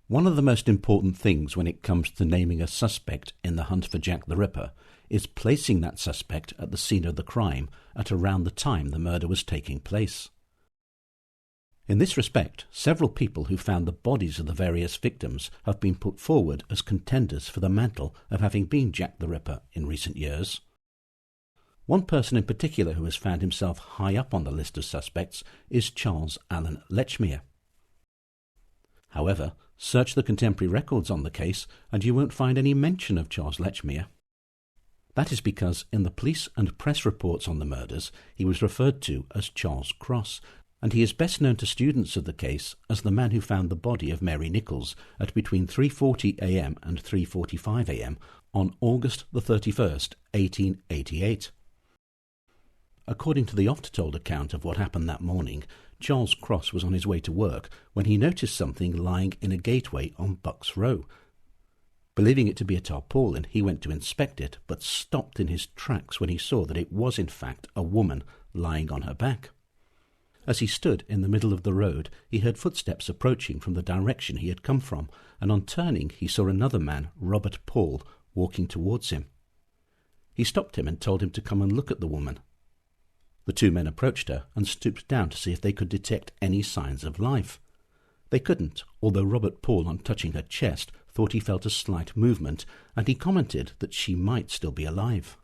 One of the most important things when it comes to naming a suspect in the hunt for Jack the Ripper is placing that suspect at the scene of the crime at around the time the murder was taking place. In this respect, several people who found the bodies of the various victims have been put forward as contenders for the mantle of having been Jack the Ripper in recent years. One person in particular who has found himself high up on the list of suspects is Charles Allen Lechmere. However, search the contemporary records on the case and you won't find any mention of Charles Lechmere. That is because in the police and press reports on the murders he was referred to as Charles Cross, and he is best known to students of the case as the man who found the body of Mary Nichols at between 3:40 a.m. and 3:45 a.m. on August the 31st, 1888. According to the oft-told account of what happened that morning, Charles Cross was on his way to work when he noticed something lying in a gateway on Bucks Row. Believing it to be a tarpaulin, he went to inspect it, but stopped in his tracks when he saw that it was in fact a woman lying on her back. As he stood in the middle of the road, he heard footsteps approaching from the direction he had come from, and on turning he saw another man, Robert Paul, walking towards him. He stopped him and told him to come and look at the woman. The two men approached her and stooped down to see if they could detect any signs of life. They couldn't, although Robert Paul, on touching her chest, thought he felt a slight movement, and he commented that she might still be alive.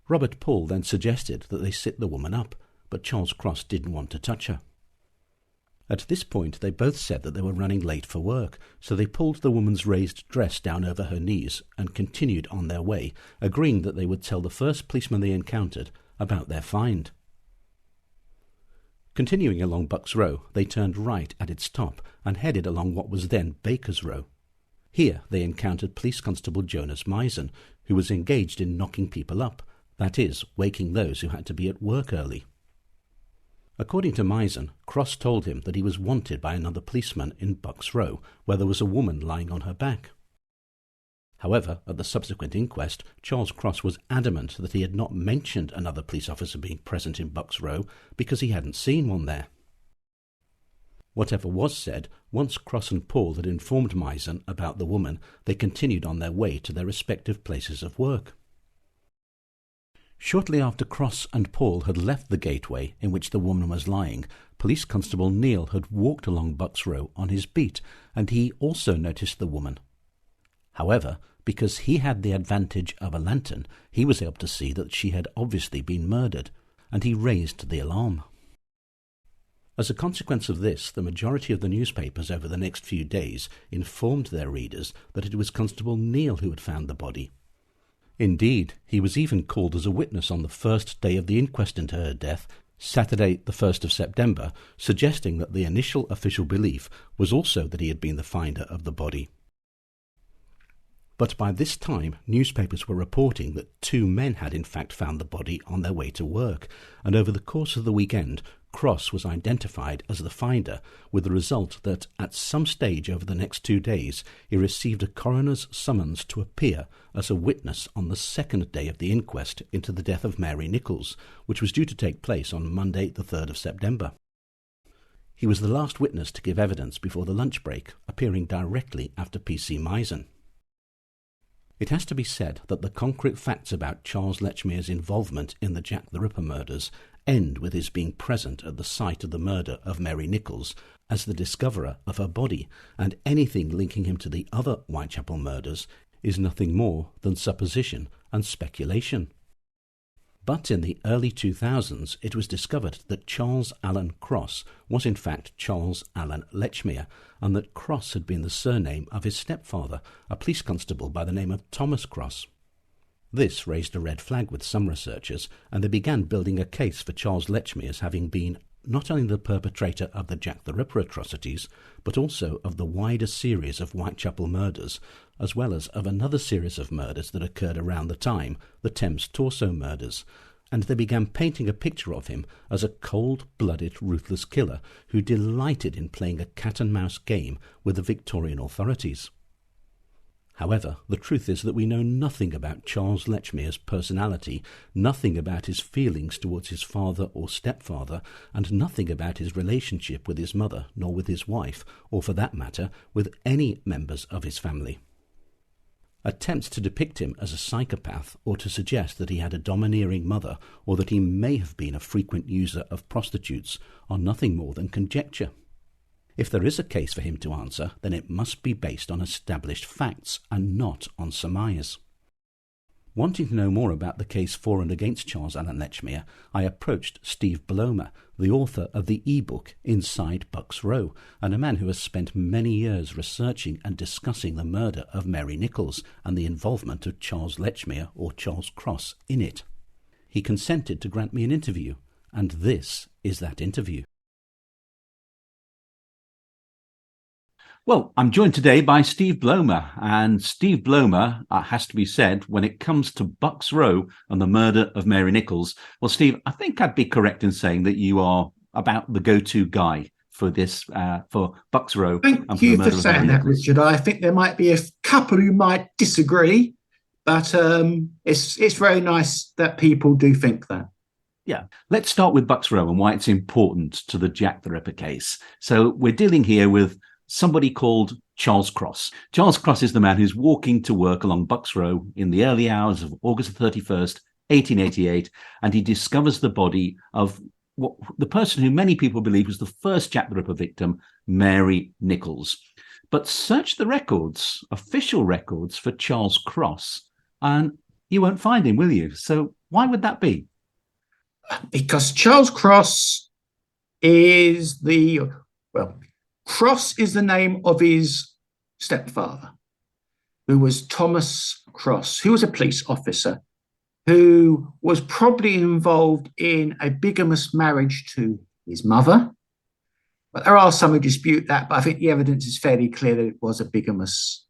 Robert Paul then suggested that they sit the woman up, but Charles Cross didn't want to touch her. At this point they both said that they were running late for work, so they pulled the woman's raised dress down over her knees and continued on their way, agreeing that they would tell the first policeman they encountered about their find. Continuing along Bucks Row, they turned right at its top and headed along what was then Baker's Row. Here they encountered Police Constable Jonas Misen, who was engaged in knocking people up, that is, waking those who had to be at work early. According to Misen, Cross told him that he was wanted by another policeman in Bucks Row, where there was a woman lying on her back. However, at the subsequent inquest, Charles Cross was adamant that he had not mentioned another police officer being present in Bucks Row because he hadn't seen one there. Whatever was said, once Cross and Paul had informed Misen about the woman, they continued on their way to their respective places of work. Shortly after Cross and Paul had left the gateway in which the woman was lying, Police Constable Neil had walked along Bucks Row on his beat, and he also noticed the woman. However, because he had the advantage of a lantern, he was able to see that she had obviously been murdered, and he raised the alarm. As a consequence of this, the majority of the newspapers over the next few days informed their readers that it was Constable Neil who had found the body. Indeed, he was even called as a witness on the first day of the inquest into her death, Saturday the 1st of September, suggesting that the initial official belief was also that he had been the finder of the body. But by this time, newspapers were reporting that two men had in fact found the body on their way to work, and over the course of the weekend, Cross was identified as the finder, with the result that at some stage over the next 2 days he received a coroner's summons to appear as a witness on the second day of the inquest into the death of Mary Nichols, which was due to take place on Monday the 3rd of September. He was the last witness to give evidence before the lunch break, appearing directly after P.C. Misen. It has to be said that the concrete facts about Charles Lechmere's involvement in the Jack the Ripper murders end with his being present at the site of the murder of Mary Nichols as the discoverer of her body, and anything linking him to the other Whitechapel murders is nothing more than supposition and speculation. But in the early 2000s it was discovered that Charles Allen Cross was in fact Charles Allen Lechmere, and that Cross had been the surname of his stepfather, a police constable by the name of Thomas Cross. This raised a red flag with some researchers, and they began building a case for Charles Lechmere as having been not only the perpetrator of the Jack the Ripper atrocities, but also of the wider series of Whitechapel murders, as well as of another series of murders that occurred around the time, the Thames Torso murders, and they began painting a picture of him as a cold-blooded, ruthless killer who delighted in playing a cat-and-mouse game with the Victorian authorities. However, the truth is that we know nothing about Charles Lechmere's personality, nothing about his feelings towards his father or stepfather, and nothing about his relationship with his mother, nor with his wife, or for that matter, with any members of his family. Attempts to depict him as a psychopath or to suggest that he had a domineering mother or that he may have been a frequent user of prostitutes are nothing more than conjecture. If there is a case for him to answer, then it must be based on established facts and not on surmise. Wanting to know more about the case for and against Charles Allen Lechmere, I approached Steve Blomer, the author of the e-book Inside Bucks Row, and a man who has spent many years researching and discussing the murder of Mary Nichols and the involvement of Charles Lechmere or Charles Cross in it. He consented to grant me an interview, and this is that interview. Well, I'm joined today by Steve Blomer, and Steve Blomer, has to be said, when it comes to Bucks Row and the murder of Mary Nichols, well, Steve, I think I'd be correct in saying that you are about the go-to guy for this, for Bucks Row. Thank you for saying that, Richard. I think there might be a couple who might disagree, but it's very nice that people do think that. Yeah, let's start with Bucks Row and why it's important to the Jack the Ripper case. So we're dealing here with somebody called Charles Cross. Charles Cross is the man who's walking to work along Bucks Row in the early hours of August 31st, 1888, and he discovers the body of the person who many people believe was the first Jack the Ripper victim, Mary Nichols. But search the records, official records for Charles Cross, and you won't find him, will you? So why would that be? Because Charles Cross is Cross is the name of his stepfather, who was Thomas Cross, who was a police officer, who was probably involved in a bigamous marriage to his mother. But there are some who dispute that, but I think the evidence is fairly clear that it was a bigamous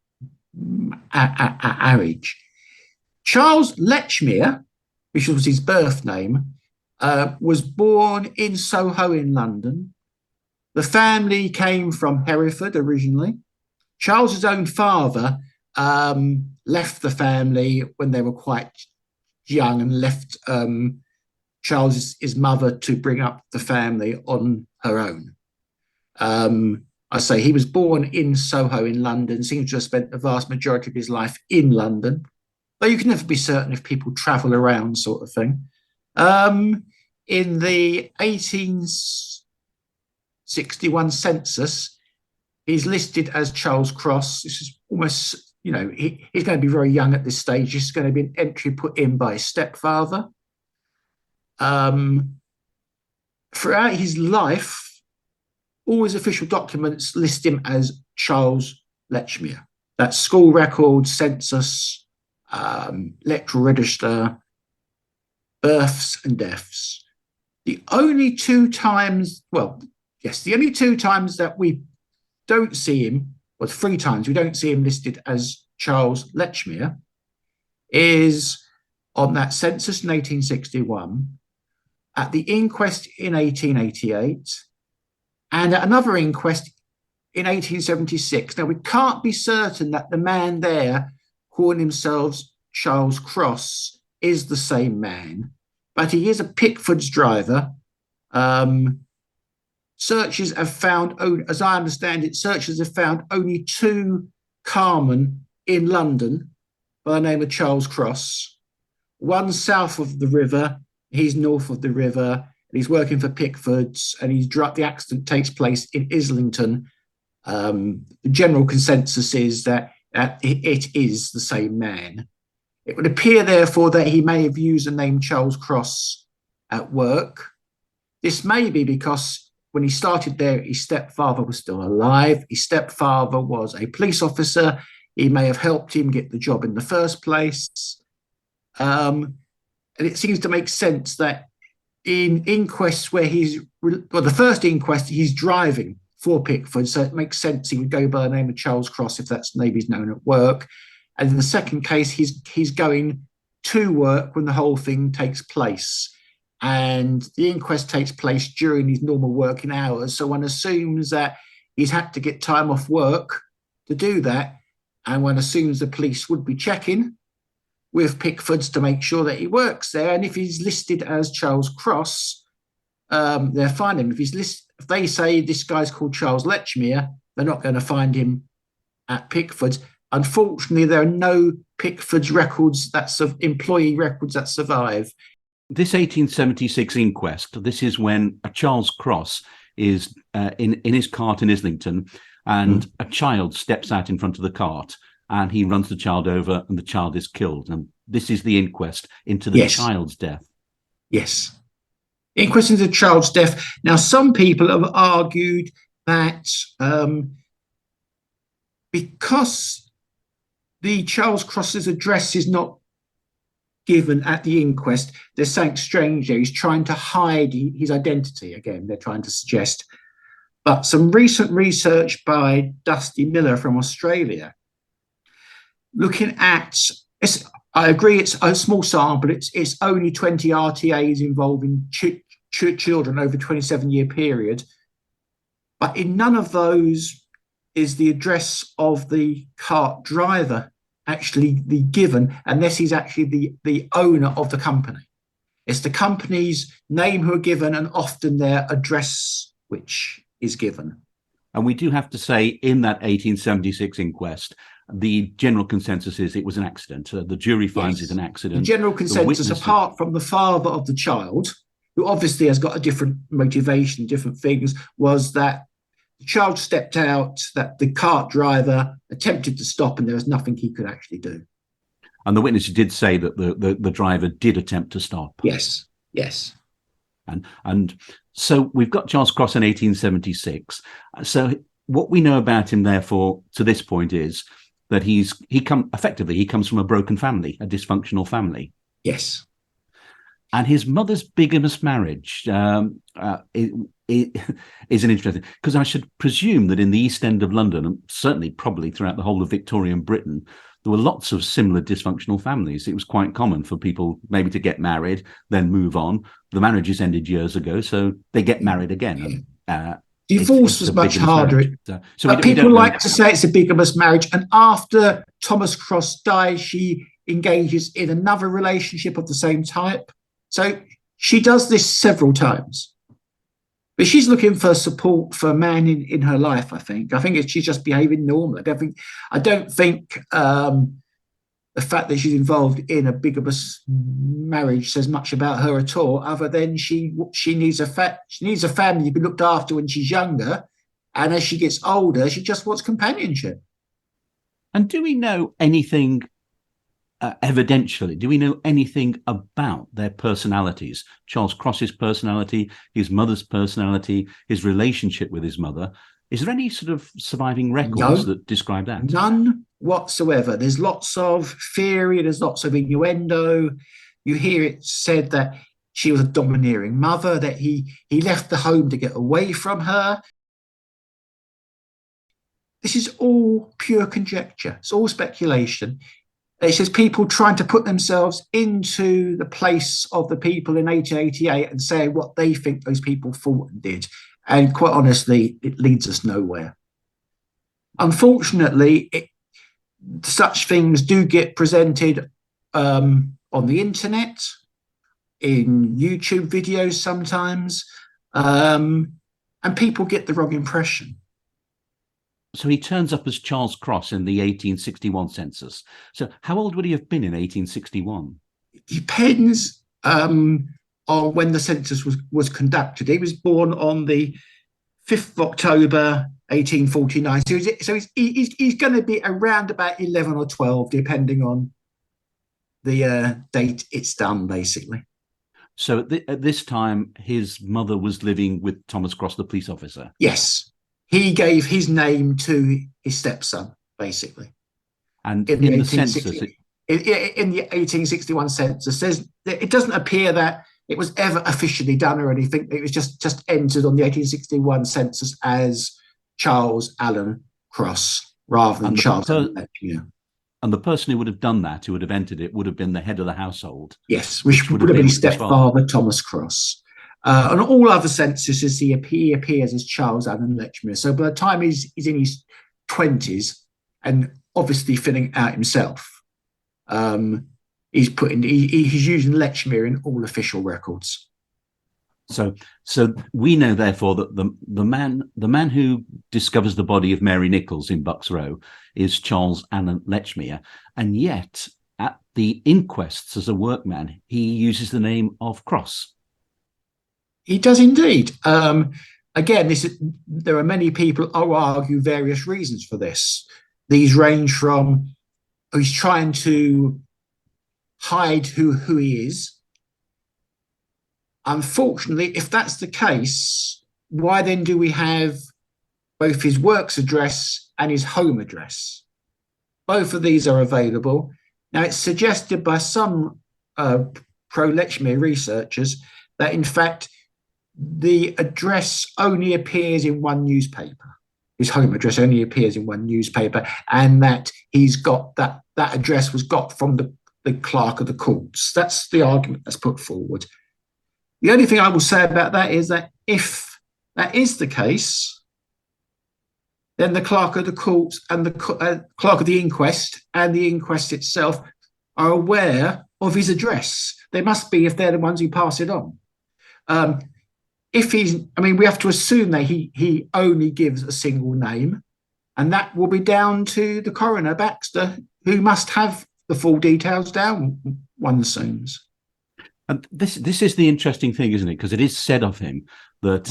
marriage. Charles Lechmere, which was his birth name, was born in Soho in London. The family came from Hereford originally. Charles's own father left the family when they were quite young and left his mother to bring up the family on her own. I say he was born in Soho in London, seems to have spent the vast majority of his life in London, though you can never be certain if people travel around, sort of thing. In the 1861 census, he's listed as Charles Cross. This is almost, he's going to be very young at this stage. This is going to be an entry put in by his stepfather. Throughout his life, all his official documents list him as Charles Lechmere. That's school records, census, electoral register, births and deaths. The only two times that we don't see him, or 3 times we don't see him listed as Charles Lechmere, is on that census in 1861, at the inquest in 1888, and at another inquest in 1876. Now, we can't be certain that the man there calling himself Charles Cross is the same man, but he is a Pickfords driver. Searches have found, as I understand it, searchers have found only 2 carman in London by the name of Charles Cross. One south of the river, he's north of the river, and he's working for Pickfords, and the accident takes place in Islington. The general consensus is that it is the same man. It would appear, therefore, that he may have used the name Charles Cross at work. This may be because when he started there, his stepfather was still alive. His stepfather was a police officer. He may have helped him get the job in the first place. And it seems to make sense that in inquests where the first inquest, he's driving for Pickford, so it makes sense he would go by the name of Charles Cross if that's the name he's known at work. And in the second case, he's going to work when the whole thing takes place. And the inquest takes place during his normal working hours. So one assumes that he's had to get time off work to do that. and one assumes the police would be checking with Pickfords to make sure that he works there. And if he's listed as Charles Cross, they'll find him. If they say this guy's called Charles Lechmere, they're not going to find him at Pickfords. Unfortunately, there are no Pickfords records, employee records that survive. This 1876 inquest, this is when a Charles Cross is in his cart in Islington, and a child steps out in front of the cart, and he runs the child over, and the child is killed. And this is the inquest into the child's death. Yes. Inquest into the child's death. Now, some people have argued that because the Charles Cross's address is not given at the inquest, there's something strange there. He's trying to hide his identity. Again, they're trying to suggest. But some recent research by Dusty Miller from Australia, looking at, I agree it's a small sample, it's only 20 RTAs involving children over a 27-year period. But in none of those is the address of the cart driver actually the given, unless he's actually the owner of the company. It's the company's name who are given, and often their address which is given. And we do have to say, in that 1876 inquest, the general consensus is it was an accident. The jury finds it an accident. The general consensus, apart from the father of the child, who obviously has got a different motivation, different things, was that the child stepped out, that the cart driver attempted to stop, and there was nothing he could actually do. And the witnesses did say that the driver did attempt to stop. Yes, yes. And so we've got Charles Cross in 1876. So what we know about him, therefore, to this point is that he comes from a broken family, a dysfunctional family. Yes. And his mother's bigamous marriage is an interesting, because I should presume that in the East End of London, and certainly probably throughout the whole of Victorian Britain, there were lots of similar dysfunctional families. It was quite common for people maybe to get married, then move on. The marriages ended years ago, so they get married again. Divorce was much harder. People like to say it's a bigamous marriage. And after Thomas Cross dies, she engages in another relationship of the same type. So she does this several times. But she's looking for support for a man in her life, I think. She's just behaving normally. I don't think the fact that she's involved in a bigamous marriage says much about her at all, other than she needs a family to be looked after when she's younger, and as she gets older, she just wants companionship. And do we know anything evidentially? Do we know anything about their personalities? Charles Cross's personality, his mother's personality, his relationship with his mother. Is there any sort of surviving records that describe that? None whatsoever. There's lots of theory, there's lots of innuendo. You hear it said that she was a domineering mother, that he left the home to get away from her. This is all pure conjecture. It's all speculation. It's just people trying to put themselves into the place of the people in 1888 and say what they think those people thought and did. And quite honestly, it leads us nowhere. Unfortunately, such things do get presented on the internet, in YouTube videos sometimes, and people get the wrong impression. So he turns up as Charles Cross in the 1861 census. So how old would he have been in 1861? It depends on when the census was conducted. He was born on the 5th of October, 1849. So he's going to be around about 11 or 12, depending on the date it's done, basically. So at this time, his mother was living with Thomas Cross, the police officer? Yes. He gave his name to his stepson, basically. And in the census... In the 1861 census, it doesn't appear that it was ever officially done or anything. It was just entered on the 1861 census as Charles Allen Cross rather than Charles Allen Lechmere. And the person who would have done that, who would have entered it, would have been the head of the household. Yes, which would have been his stepfather, Thomas Cross. On all other censuses, he appears as Charles Allen Lechmere. So by the time he's in his 20s, and obviously filling it out himself. He's using Lechmere in all official records. So we know, therefore, that the man who discovers the body of Mary Nichols in Bucks Row is Charles Allen Lechmere, and yet at the inquests as a workman, he uses the name of Cross. He does indeed. Again, there are many people who argue various reasons for this. These range from he's trying to hide who he is. Unfortunately, if that's the case, why then do we have both his works address and his home address? Both of these are available. Now, it's suggested by some pro-Lechmere researchers that, in fact, the address only appears in one newspaper. His home address only appears in one newspaper, and that he's got that address was got from the clerk of the courts. That's the argument that's put forward. The only thing I will say about that is that if that is the case, then the clerk of the courts and the clerk of the inquest and the inquest itself are aware of his address. They must be, if they're the ones who pass it on. We have to assume that he only gives a single name, and that will be down to the coroner, Baxter, who must have the full details down, one assumes. And this is the interesting thing, isn't it? Because it is said of him that,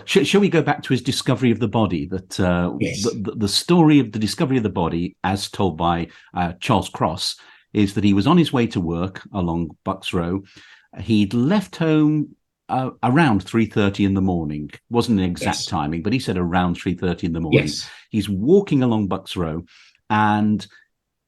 shall we go back to his discovery of the body? That yes. the story of the discovery of the body, as told by Charles Cross, is that he was on his way to work along Bucks Row. He'd left home around 3:30 in the morning. Wasn't an exact timing, but he said around 3:30 in the morning. Yes. He's walking along Bucks Row, and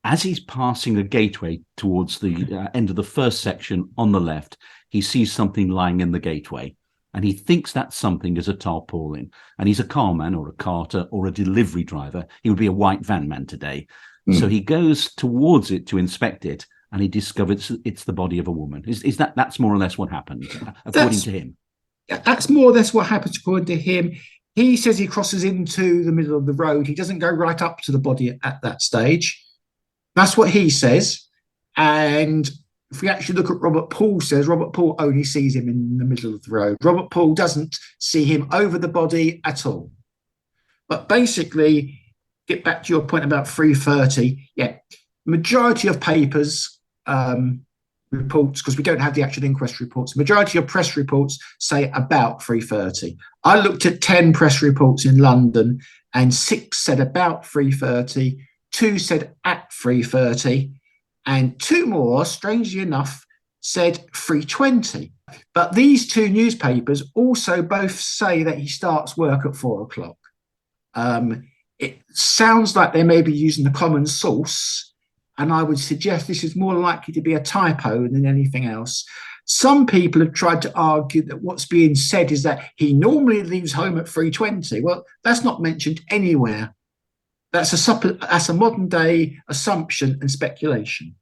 as he's passing a gateway towards the end of the first section on the left, he sees something lying in the gateway, and he thinks that something is a tarpaulin. And he's a carman or a carter or a delivery driver. He would be a white van man today. So he goes towards it to inspect it, and he discovers it's the body of a woman. Is that's more or less what happened, according to him? That's more or less what happens according to him. He says he crosses into the middle of the road. He doesn't go right up to the body at that stage. That's what he says. And if we actually look at Robert Paul says, Robert Paul only sees him in the middle of the road. Robert Paul doesn't see him over the body at all. But basically, get back to your point about 3:30. Yeah, majority of papers, reports, because we don't have the actual inquest reports, majority of press reports say about 3:30. I looked at 10 press reports in London, and 6 said about 3:30. 2 said at 3:30, and 2 more, strangely enough, said 3:20. But these 2 newspapers also both say that he starts work at 4 o'clock. It sounds like they may be using the common source, and I would suggest this is more likely to be a typo than anything else. Some people have tried to argue that what's being said is that he normally leaves home at 3:20. Well, that's not mentioned anywhere. That's a modern day assumption and speculation.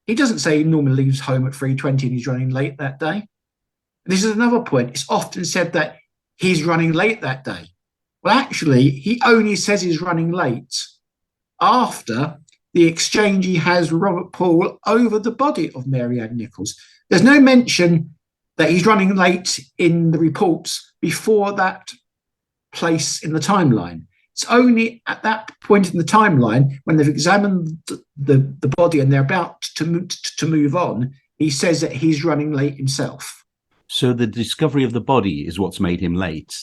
He doesn't say he normally leaves home at 3:20 and he's running late that day. This is another point. It's often said that he's running late that day. Well, actually, he only says he's running late after the exchange he has with Robert Paul over the body of Mary Ann Nichols. There's no mention that he's running late in the reports before that place in the timeline. It's only at that point in the timeline, when they've examined the body and they're about to move on, he says that he's running late himself. So the discovery of the body is what's made him late.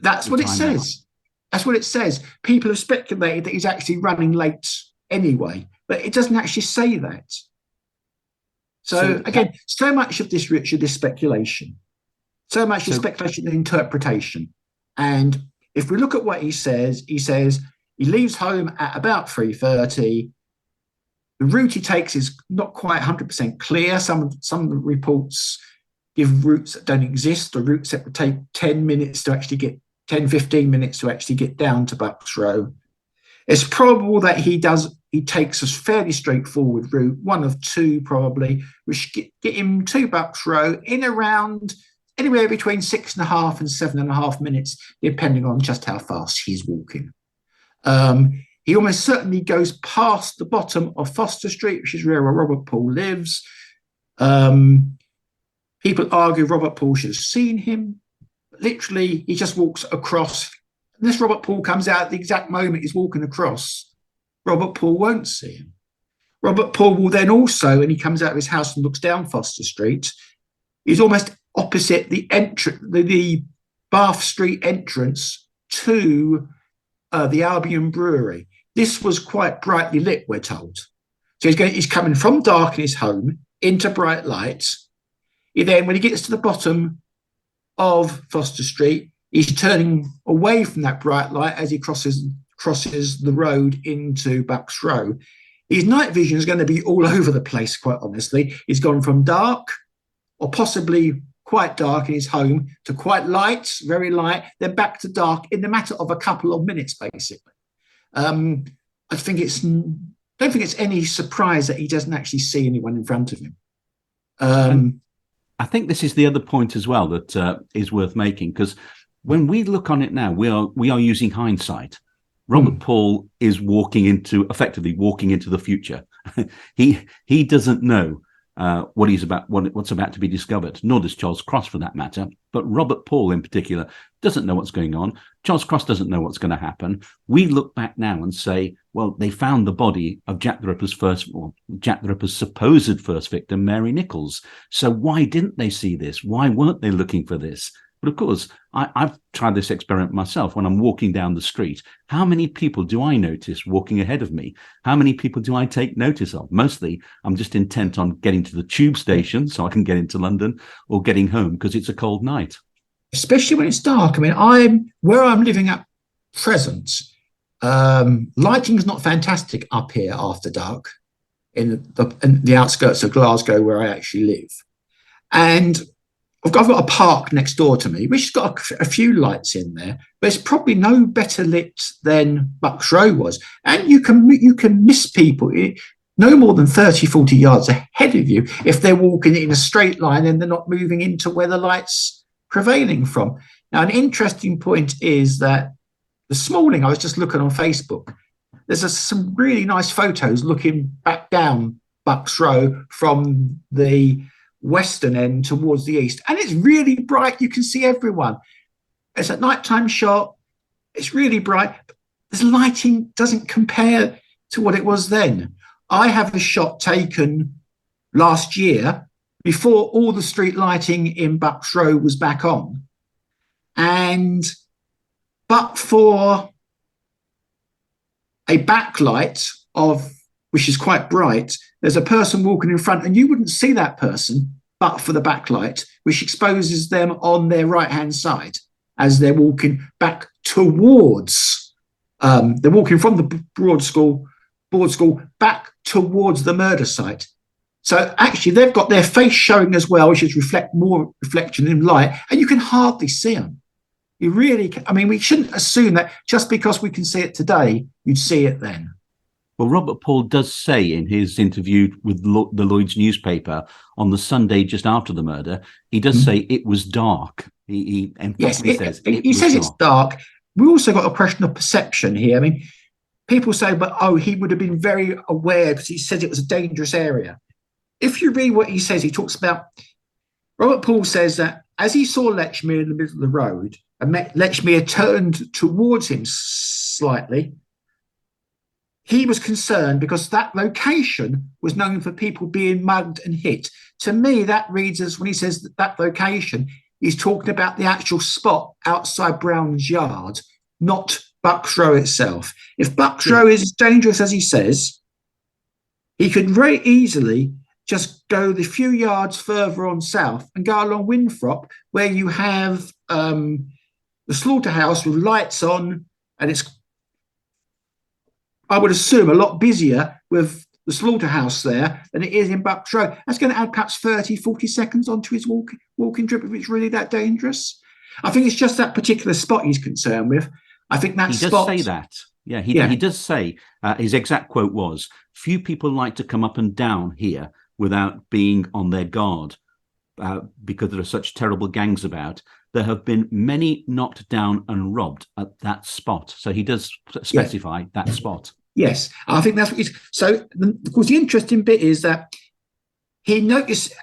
That's what it says. That's what it says. People have speculated that he's actually running late anyway, but it doesn't actually say that. So again, so much of this, Richard, is speculation. So much is speculation and interpretation. And if we look at what he says he leaves home at about 3:30. The route he takes is not quite 100% clear. Some of the reports give routes that don't exist, or routes that would take 10 minutes to actually get 10, 15 minutes to actually get down to Bucks Row. It's probable that he takes a fairly straightforward route, one of 2 probably, which get him to Bucks Row in around anywhere between 6.5 and 7.5 minutes, depending on just how fast he's walking. He almost certainly goes past the bottom of Foster Street, which is where Robert Poole lives. People argue Robert Poole should have seen him. Literally, he just walks across. Unless Robert Poole comes out at the exact moment he's walking across, Robert Poole won't see him. Robert Poole will then also, when he comes out of his house and looks down Foster Street, he's almost opposite the Bath Street entrance to the Albion Brewery. This was quite brightly lit, we're told. So he's coming from dark in his home into bright lights. When he gets to the bottom of Foster Street, he's turning away from that bright light as he crosses the road into Bucks Row. His night vision is going to be all over the place, quite honestly. He's gone from dark, or possibly quite dark in his home, to quite light, very light, then back to dark in the matter of a couple of minutes, basically. I don't think it's any surprise that he doesn't actually see anyone in front of him. I think this is the other point as well that is worth making, because when we look on it now, we are using hindsight. Robert Poole is effectively walking into the future. He doesn't know what's about to be discovered, nor does Charles Cross for that matter. But Robert Poole in particular doesn't know what's going on. Charles Cross doesn't know what's going to happen. We look back now and say, well, they found the body of Jack the Ripper's supposed first victim, Mary Nichols. So why didn't they see this? Why weren't they looking for this? But of course, I've tried this experiment myself when I'm walking down the street. How many people do I notice walking ahead of me? How many people do I take notice of? Mostly, I'm just intent on getting to the tube station so I can get into London, or getting home because it's a cold night. Especially when it's dark. I mean, where I'm living at present, lighting is not fantastic up here after dark in the outskirts of Glasgow where I actually live. And I've got a park next door to me, which has got a few lights in there, but it's probably no better lit than Bucks Row was. And you can miss people no more than 30, 40 yards ahead of you if they're walking in a straight line and they're not moving into where the light's prevailing from. Now, an interesting point is that this morning I was just looking on Facebook. There's some really nice photos looking back down Bucks Row from the western end towards the east, and it's really bright. You can see everyone. It's a nighttime shot. It's really bright. This lighting doesn't compare to what it was then. I have a shot taken last year before all the street lighting in Bucks Row was back on, but for a backlight which is quite bright, there's a person walking in front and you wouldn't see that person but for the backlight, which exposes them on their right-hand side as they're walking back towards, they're walking from the board school back towards the murder site. So actually they've got their face showing as well, which is more reflection in light, and you can hardly see them. You really can. I mean, we shouldn't assume that just because we can see it today, you'd see it then. Well, Robert Poole does say in his interview with the Lloyd's newspaper on the Sunday just after the murder, he does say it was dark. He says it's dark. We also got a question of perception here. I mean, people say, he would have been very aware because he said it was a dangerous area. If you read what he says, he talks about, Robert Poole says that as he saw Lechmere in the middle of the road, and Lechmere turned towards him slightly, he was concerned because that location was known for people being mugged and hit. To me, that reads as when he says that location, he's talking about the actual spot outside Brown's Yard, not Bucks Row itself. If Bucks Row is as dangerous as he says, he could very easily just go the few yards further on south and go along Winthrop, where you have the slaughterhouse with lights on, and it's, I would assume, a lot busier with the slaughterhouse there than it is in Bucks Row. That's going to add perhaps 30, 40 seconds onto his walking trip if it's really that dangerous. I think it's just that particular spot he's concerned with. I think that spot... He does say that. Yeah, he does say, his exact quote was, few people like to come up and down here without being on their guard because there are such terrible gangs about. there have been many knocked down and robbed at that spot. So he does specify that spot. Yes, I think that's what he's. So, of course, the interesting bit is that he notices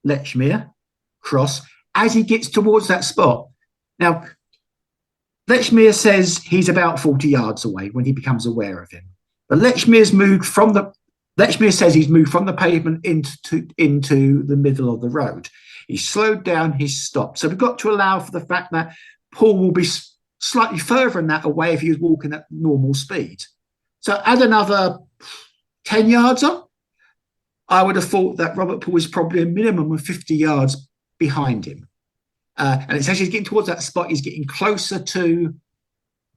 Lechmere Cross as he gets towards that spot. Now, Lechmere says he's about 40 yards away when he becomes aware of him. But Lechmere says he's moved from the pavement into the middle of the road. He's slowed down, he's stopped. So we've got to allow for the fact that Paul will be slightly further than that away if he was walking at normal speed. So add another 10 yards on. I would have thought that Robert Paul is probably a minimum of 50 yards behind him. And it's as he's getting towards that spot, he's getting closer to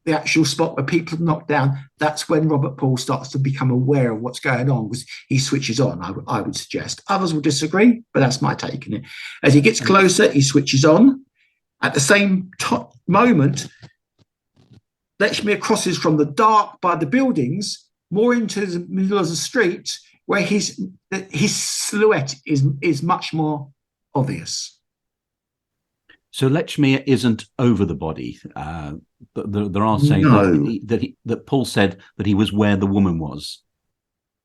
the actual spot where people are knocked down. That's when Robert Paul starts to become aware of what's going on, because he switches on, I would suggest. Others will disagree, but that's my take on it. As he gets closer, he switches on. At the same moment, Lechmere crosses from the dark by the buildings more into the middle of the street, where his silhouette is much more obvious. So Lechmere isn't over the body. There are saying that Paul said that he was where the woman was.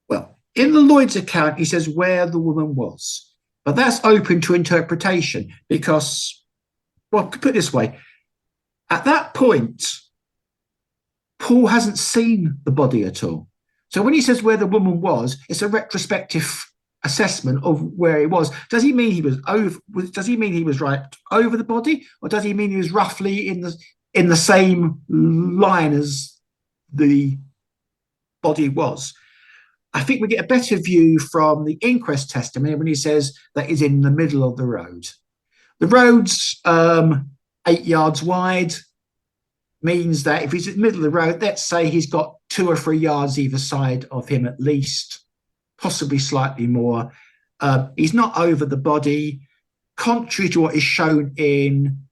Well, in the Lloyd's account, he says where the woman was, but that's open to interpretation because, well, to put it this way, at that point, Paul hasn't seen the body at all. So when he says where the woman was, it's a retrospective assessment of where he was. Does he mean he was over? Does he mean he was right over the body, or does he mean he was roughly in the same line as the body was? I think we get a better view from the inquest testimony when he says that he's in the middle of the road. The road's 8 yards wide, means that if he's in the middle of the road, let's say he's got 2 or 3 yards either side of him at least, possibly slightly more. He's not over the body, contrary to what is shown in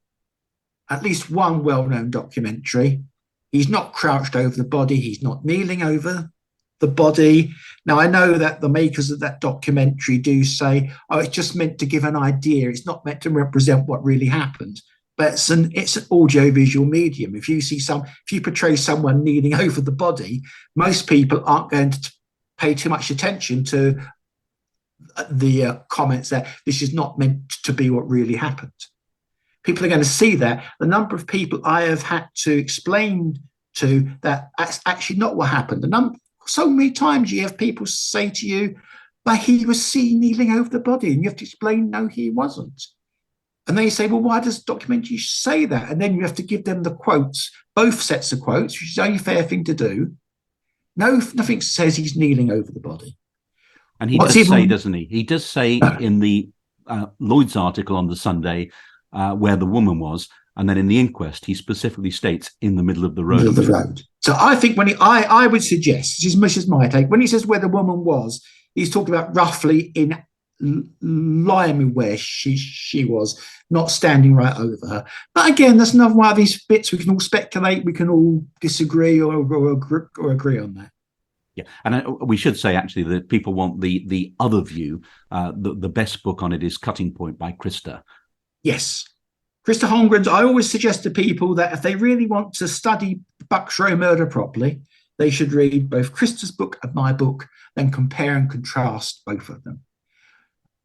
at least one well-known documentary. He's not crouched over the body. He's not kneeling over the body. Now, I know that the makers of that documentary do say, oh, it's just meant to give an idea. It's not meant to represent what really happened. But it's an audio-visual medium. If you portray someone kneeling over the body, most people aren't going to pay too much attention to the comments that this is not meant to be what really happened. People are going to see that. The number of people I have had to explain to that that's actually not what happened. So many times you have people say to you, but he was seen kneeling over the body, and you have to explain, no, he wasn't. And then you say, well, why does the documentary say that? And then you have to give them the quotes, both sets of quotes, which is the only fair thing to do. No, nothing says he's kneeling over the body. And he does say, doesn't he? He does say in the Lloyd's article on the Sunday where the woman was, and then in the inquest, he specifically states in the middle of the road. Middle of the road. So I think I would suggest, this is my take, when he says where the woman was, he's talking about roughly in line with where she was, not standing right over her. But again, that's another one of these bits we can all speculate, we can all disagree or agree on that. Yeah, and we should say actually that people want the other view. The best book on it is Cutting Point by Krista. Yes, Krista Holmgren's. I always suggest to people that if they really want to study Bucks Row murder properly, they should read both Krista's book and my book, then compare and contrast both of them.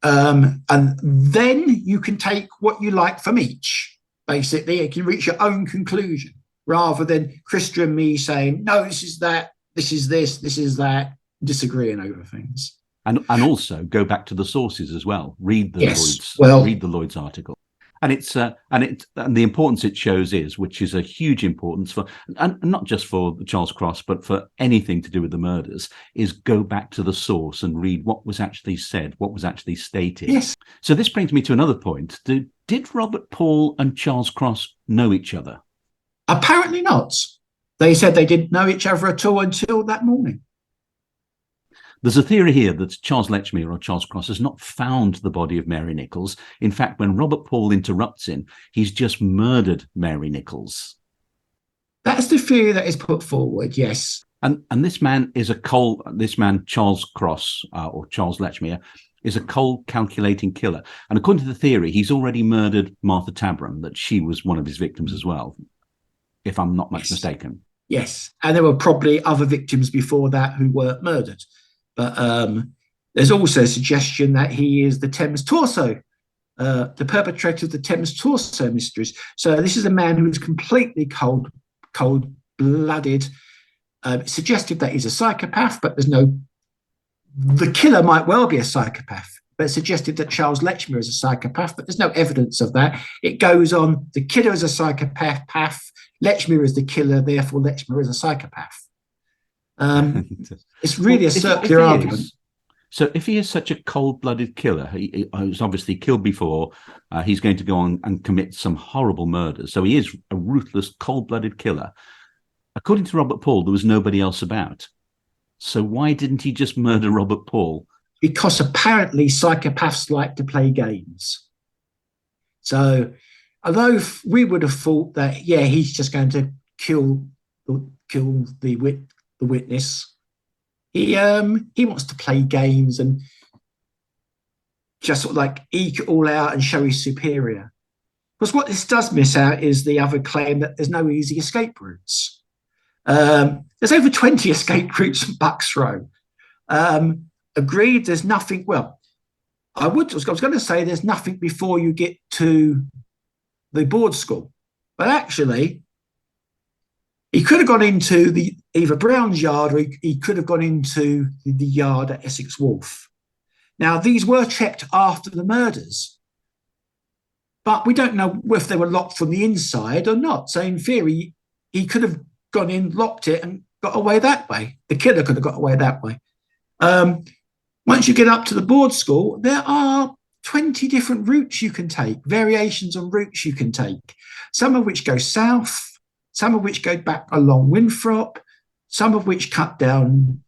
And then you can take what you like from each. Basically, you can reach your own conclusion rather than Krista and me saying, no, this is that, this is this, this is that, disagreeing over things. And also go back to the sources as well. Read the Lloyd's article. And and the importance it shows is, which is a huge importance for, and not just for Charles Cross, but for anything to do with the murders, is go back to the source and read what was actually said, what was actually stated. Yes. So this brings me to another point. Did Robert Paul and Charles Cross know each other? Apparently not. They said they didn't know each other at all until that morning. There's a theory here that Charles Lechmere or Charles Cross has not found the body of Mary Nichols. In fact, when Robert Paul interrupts him, he's just murdered Mary Nichols. That's the theory that is put forward, yes. And this man is Charles Cross or Charles Lechmere, is a cold, calculating killer. And according to the theory, he's already murdered Martha Tabram, that she was one of his victims as well, if I'm not much mistaken. Yes, and there were probably other victims before that who were murdered. But there's also a suggestion that he is the Thames Torso, the perpetrator of the Thames Torso mysteries. So this is a man who is completely cold-blooded. Suggested that he's a psychopath, but there's no. The killer might well be a psychopath, but it's suggested that Charles Lechmere is a psychopath, but there's no evidence of that. It goes on, the killer is a psychopath, Lechmere is the killer, therefore Lechmere is a psychopath. It's really a circular argument. So if he is such a cold-blooded killer, he was obviously killed before, he's going to go on and commit some horrible murders. So he is a ruthless, cold-blooded killer. According to Robert Paul, there was nobody else about. So why didn't he just murder Robert Paul? Because apparently psychopaths like to play games. So although we would have thought that, yeah, he's just going to kill the witness, he wants to play games and just sort of like eke it all out and show he's superior. Because what this does miss out is the other claim that there's no easy escape routes. There's over 20 escape routes from Bucks Row. Agreed, there's nothing. Well, I was going to say there's nothing before you get to the board school, but actually, he could have gone into either Brown's Yard or he could have gone into the yard at Essex Wharf. Now, these were checked after the murders, but we don't know if they were locked from the inside or not. So, in theory, he could have gone in, locked it, and got away that way. The killer could have got away that way. Once you get up to the board school, there are 20 different routes you can take, variations on routes you can take, some of which go south, some of which go back along Winthrop, some of which cut down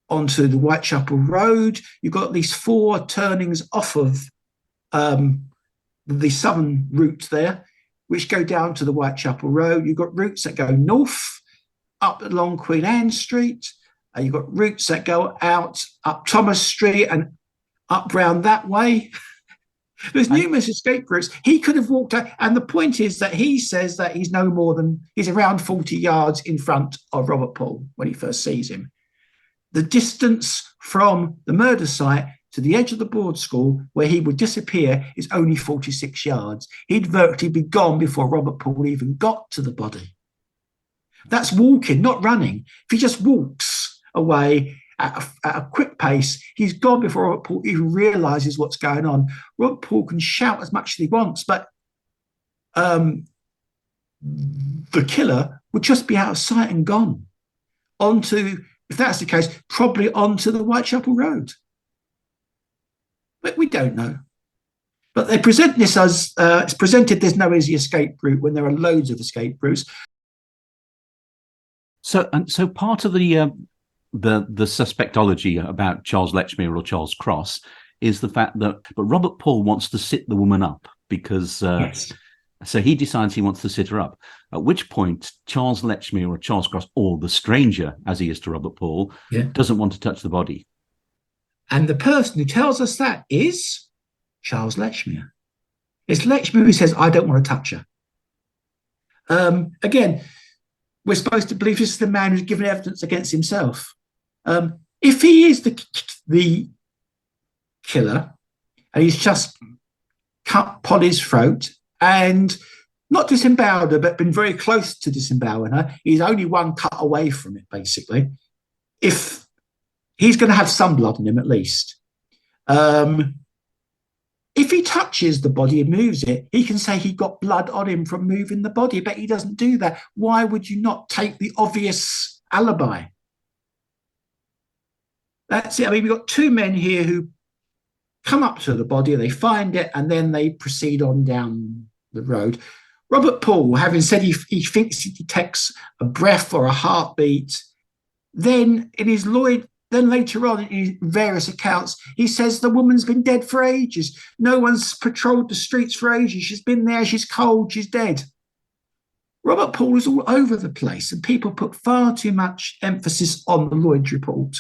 onto the Whitechapel Road. You've got at least 4 turnings off of the southern route there, which go down to the Whitechapel Road. You've got routes that go north, up along Queen Anne Street. You've got routes that go out up Thomas Street and up round that way. There's numerous escape routes. He could have walked out. And the point is that he says that he's around 40 yards in front of Robert Paul when he first sees him. The distance from the murder site to the edge of the board school where he would disappear is only 46 yards. He'd virtually be gone before Robert Paul even got to the body. That's walking, not running. If he just walks away at a quick pace, he's gone before Robert Paul even realises what's going on. Robert Paul can shout as much as he wants, but the killer would just be out of sight and gone onto, if that's the case, probably onto the Whitechapel Road. But we don't know. But they present this as it's presented there's no easy escape route when there are loads of escape routes. So part of the suspectology about Charles Lechmere or Charles Cross is the fact that Robert Paul wants to sit the woman up because Yes. So he decides he wants to sit her up, at which point Charles Lechmere or Charles Cross, or the stranger as he is to Robert Paul, doesn't want to touch the body. And the person who tells us that is Charles Lechmere. It's Lechmere who says, I don't want to touch her. Again, we're supposed to believe this is the man who's given evidence against himself. If he is the killer and he's just cut Polly's throat and not disemboweled her, but been very close to disembowelling her, he's only one cut away from it, basically. If he's going to have some blood in him at least. If he touches the body and moves it, he can say he got blood on him from moving the body, but he doesn't do that. Why would you not take the obvious alibi? That's it. I mean, we've got 2 men here who come up to the body, they find it, and then they proceed on down the road. Robert Paul, having said he thinks he detects a breath or a heartbeat, then later on in various accounts, he says the woman's been dead for ages. No one's patrolled the streets for ages. She's been there, she's cold, she's dead. Robert Paul is all over the place, and people put far too much emphasis on the Lloyd's report.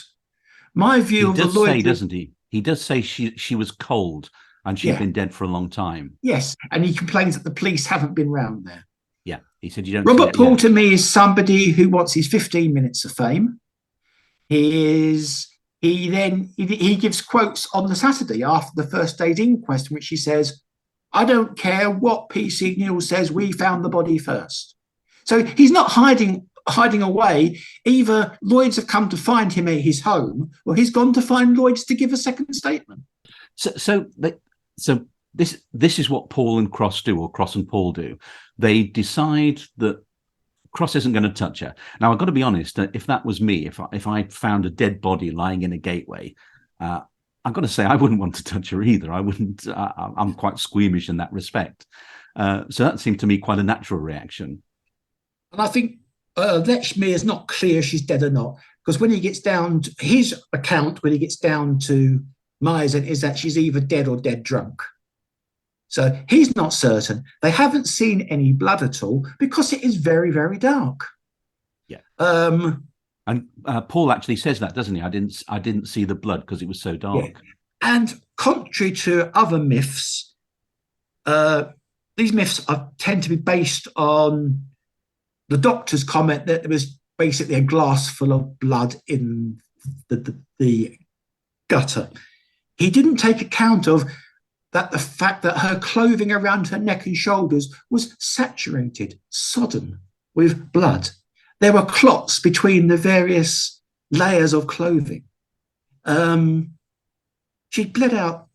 My view of the Lloyd's... doesn't he? He does say she was cold and she'd been dead for a long time. Yes, and he complains that the police haven't been round there. Yeah, he said you don't. Robert Poole to me is somebody who wants his 15 minutes of fame. He gives quotes on the Saturday after the first day's inquest, in which he says, "I don't care what PC Nichols says, we found the body first." So he's not hiding away. Either Lloyds have come to find him at his home, or he's gone to find Lloyds to give a second statement. So this is what Paul and Cross do, or Cross and Paul do. They decide that Cross isn't going to touch her. Now, I've got to be honest, if that was me, if I found a dead body lying in a gateway, I've got to say I wouldn't want to touch her either. I wouldn't. I'm quite squeamish in that respect. So that seemed to me quite a natural reaction. And I think Lechmere is not clear she's dead or not, because when he gets down to his account, when he gets down to Misen, is that she's either dead or dead drunk. So he's not certain. They haven't seen any blood at all because it is very, very dark. Yeah. And Paul actually says that, doesn't he? I didn't see the blood because it was so dark. Yeah. And contrary to other myths, these myths tend to be based on the doctor's comment that there was basically a glass full of blood in the gutter. He didn't take account of the fact that her clothing around her neck and shoulders was saturated, sodden with blood. There were clots between the various layers of clothing. She'd bled out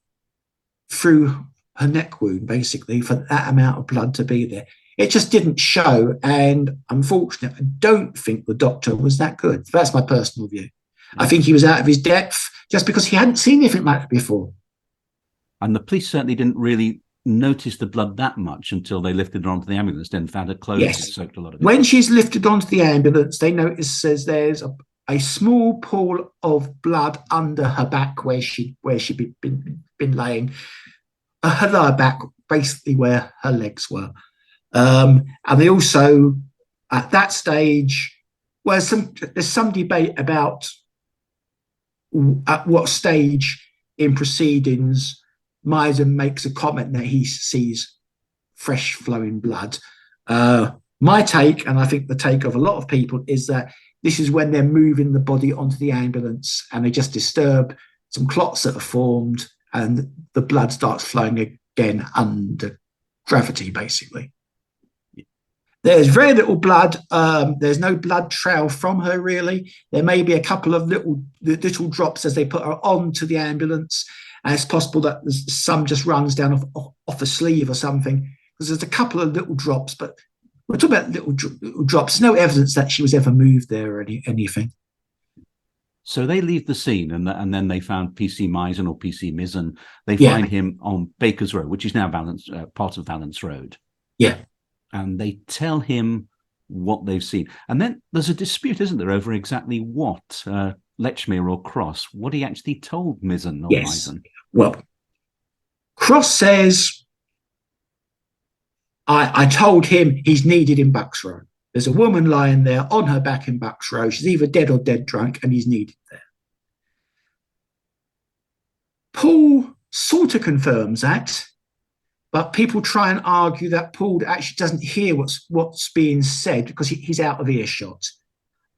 through her neck wound, basically, for that amount of blood to be there. It just didn't show, and unfortunately, I don't think the doctor was that good. That's my personal view. I think he was out of his depth just because he hadn't seen anything like that before. And the police certainly didn't really notice the blood that much until they lifted her onto the ambulance and found her clothes had soaked a lot of it. When she's lifted onto the ambulance, they notice there's a small pool of blood under her back where she'd been laying. Her lower back, basically where her legs were. And they also, at that stage, there's some debate about at what stage in proceedings Misen makes a comment that he sees fresh flowing blood. My take, and I think the take of a lot of people, is that this is when they're moving the body onto the ambulance and they just disturb some clots that are formed and the blood starts flowing again under gravity, basically. There's very little blood. There's no blood trail from her, really. There may be a couple of little drops as they put her onto the ambulance. And it's possible that some just runs down off a sleeve or something, because there's a couple of little drops, but we're talking about little drops. No evidence that she was ever moved there or anything. So they leave the scene, and then they found PC Misen or PC Misen. They find him on Baker's Road, which is now part of Valence Road. Yeah. And they tell him what they've seen. And then there's a dispute, isn't there, over exactly what Lechmere or Cross, what he actually told Misen or Misen. Well, Cross says, I told him he's needed in Bucks Row. There's a woman lying there on her back in Bucks Row. She's either dead or dead drunk, and he's needed there. Paul sort of confirms that, but people try and argue that Paul actually doesn't hear what's being said because he's out of earshot.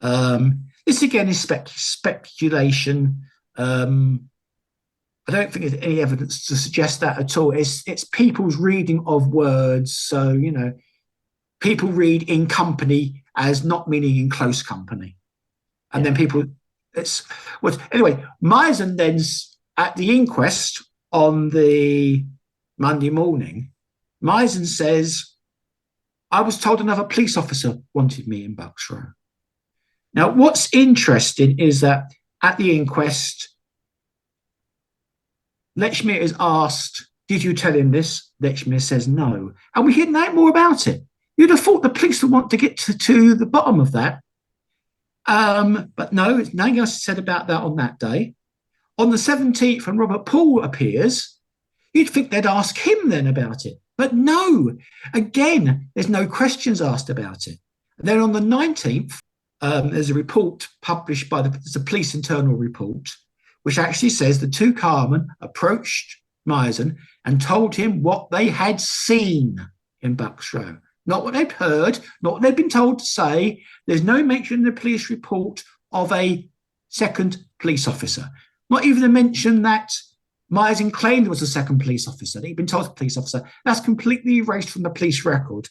This again is speculation. I don't think there's any evidence to suggest that at all. It's people's reading of words. So, people read in company as not meaning in close company. And then anyway, Misen then's at the inquest on the Monday morning, Misen says, I was told another police officer wanted me in Bucks Row. Now, what's interesting is that at the inquest, Lechmere is asked, did you tell him this? Lechmere says no. And we hear no more about it. You'd have thought the police would want to get to the bottom of that. But no, nothing else is said about that on that day. On the 17th, when Robert Poole appears, you'd think they'd ask him then about it. But no, again, there's no questions asked about it. And then on the 19th, there's a report published by the police internal report, which actually says the two carmen approached Misen and told him what they had seen in Bucks Row. Not what they'd heard, not what they'd been told to say. There's no mention in the police report of a second police officer. Not even a mention that Misen claimed there was a second police officer, that he'd been told to a police officer. That's completely erased from the police record.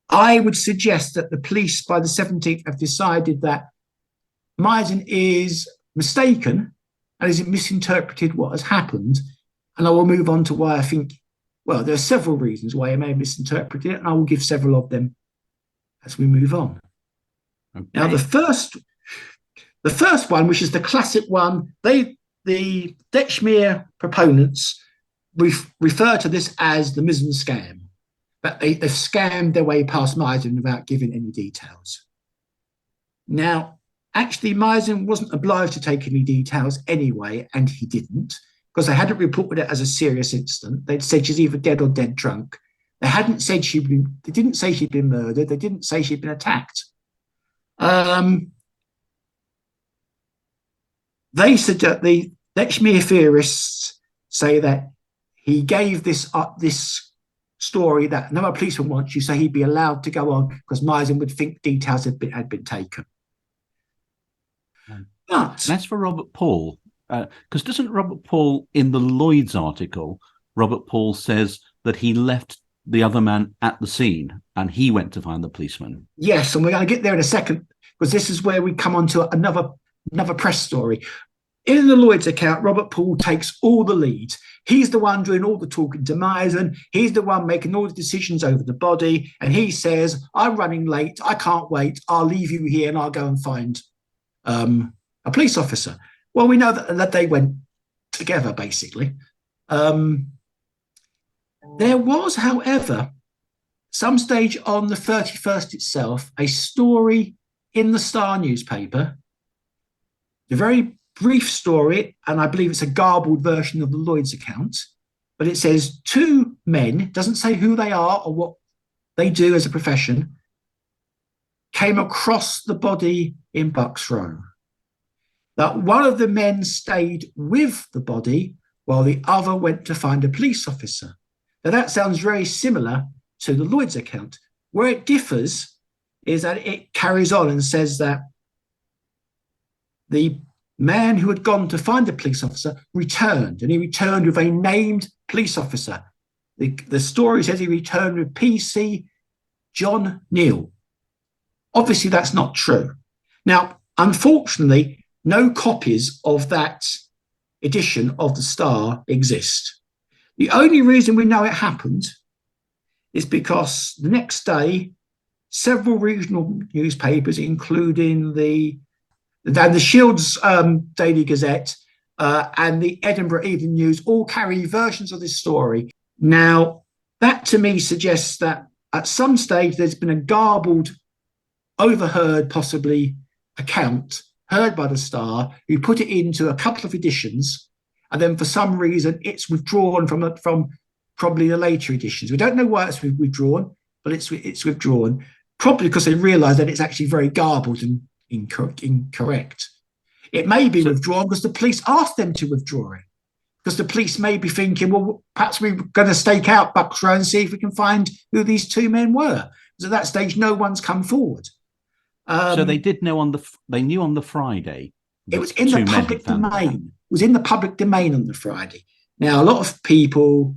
I would suggest that the police by the 17th have decided that Misen is mistaken and has misinterpreted what has happened. And I will move on to why I think, well, there are several reasons why he may have misinterpreted it, and I will give several of them as we move on. Okay. Now, the first one, which is the classic one, the Lechmere proponents refer to this as the Misen scam, but they've scammed their way past Misen without giving any details. Now, actually, Misen wasn't obliged to take any details anyway, and he didn't, because they hadn't reported it as a serious incident. They'd said she's either dead or dead drunk. They hadn't said they didn't say she'd been murdered. They didn't say she'd been attacked. They suggest, the Lechmere theorists say that he gave this story that no policeman wants you, so he'd be allowed to go on because Misen would think details had been taken. But that's for Robert Paul, because doesn't Robert Paul, in the Lloyd's article, Robert Paul says that he left the other man at the scene and he went to find the policeman? Yes, and we're going to get there in a second, because this is where we come on to another press story. In the Lloyd's account, Robert Paul takes all the leads. He's the one doing all the talking to Misen. He's the one making all the decisions over the body. And he says, I'm running late. I can't wait. I'll leave you here and I'll go and find a police officer. Well, we know that they went together, basically. There was, however, some stage on the 31st itself, a story in the Star newspaper, a very brief story, and I believe it's a garbled version of the Lloyd's account, but it says two men, doesn't say who they are or what they do as a profession, came across the body in Bucks Row. That one of the men stayed with the body while the other went to find a police officer. Now that sounds very similar to the Lloyd's account. Where it differs is that it carries on and says that the man who had gone to find the police officer returned, and he returned with a named police officer. The story says he returned with PC John Neal. Obviously, that's not true. Now, unfortunately, no copies of that edition of the Star exist. The only reason we know it happened is because the next day, several regional newspapers, including the Shields Daily Gazette and the Edinburgh Evening News, all carry versions of this story. Now, that to me suggests that at some stage there's been a garbled, overheard, possibly, account heard by the Star, who put it into a couple of editions, and then for some reason it's withdrawn from probably the later editions. We don't know why it's withdrawn, but it's withdrawn, probably because they realise that it's actually very garbled and incorrect. It may be withdrawn because the police asked them to withdraw it, because the police may be thinking, well, perhaps we're going to stake out Bucks Row and see if we can find who these two men were. Because at that stage, no one's come forward. So they did know they knew on the Friday. It was in the public domain. It was in the public domain on the Friday. Now, a lot of people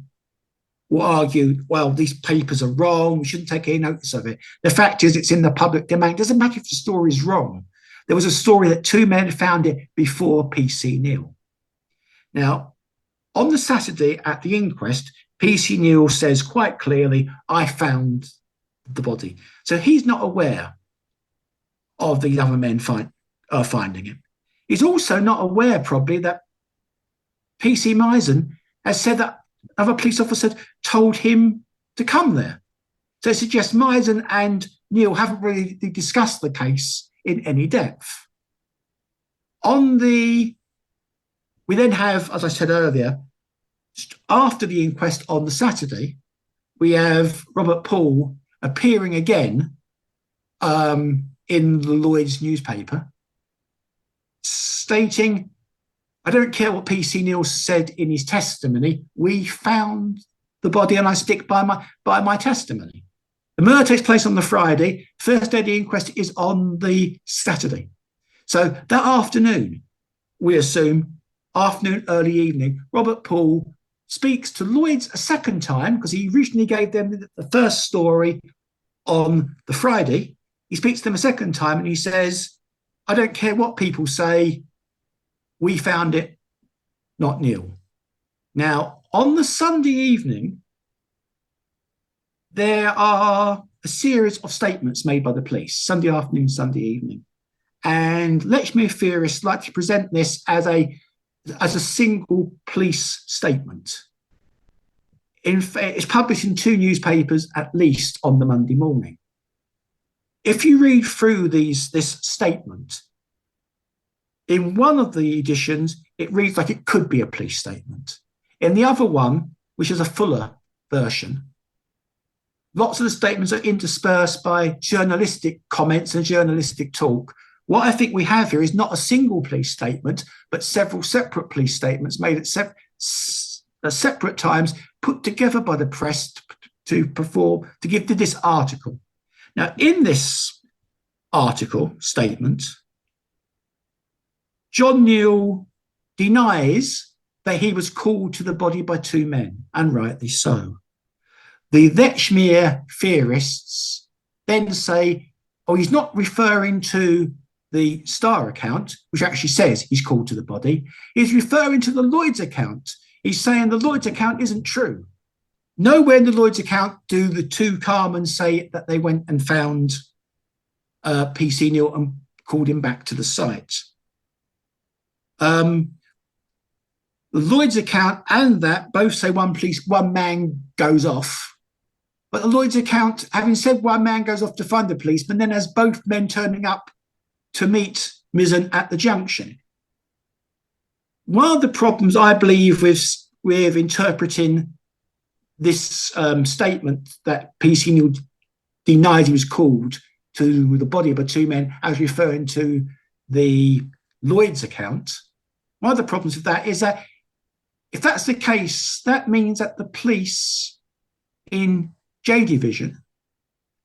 will argue, well, these papers are wrong. We shouldn't take any notice of it. The fact is, it's in the public domain. It doesn't matter if the story is wrong. There was a story that two men found it before PC Neal. Now, on the Saturday at the inquest, PC Neal says quite clearly, I found the body. So he's not aware of the other men finding it. He's also not aware, probably, that PC Misen has said that other police officer told him to come there. So it suggests Misen and Neal haven't really discussed the case in any depth. We then have, as I said earlier, after the inquest on the Saturday, we have Robert Paul appearing again in the Lloyd's newspaper, stating I don't care what PC Neal said in his testimony. We found the body, and I stick by my testimony. The murder takes place on the Friday. First day of the inquest is on the Saturday. So that afternoon, we assume, afternoon, early evening, Robert Poole speaks to Lloyds a second time, because he originally gave them the first story on the Friday. He speaks to them a second time and he says, I don't care what people say, we found it, not Neil. Now, on the Sunday evening, there are a series of statements made by the police, Sunday afternoon, Sunday evening. And Lechmere theorists like to present this as a single police statement. In fact, it's published in 2 newspapers at least on the Monday morning. If you read through this statement, in one of the editions, it reads like it could be a police statement. In the other one, which is a fuller version, lots of the statements are interspersed by journalistic comments and journalistic talk. What I think we have here is not a single police statement, but several separate police statements made at separate times, put together by the press to give to this article. Now, in this article statement, John Neal denies that he was called to the body by 2 men, and rightly so. The Lechmere theorists then say, oh, he's not referring to the Star account, which actually says he's called to the body. He's referring to the Lloyds account. He's saying the Lloyds account isn't true. Nowhere in the Lloyds account do the 2 carmen say that they went and found PC Neal and called him back to the site. The Lloyds account and that both say one man goes off. But the Lloyds account, having said one man goes off to find the policeman, then has both men turning up to meet Mizzen at the junction. One of the problems, I believe, with interpreting this statement that PC Neal denied he was called to the body by 2 men as referring to the Lloyds account, one of the problems with that is that if that's the case, that means that the police in J Division,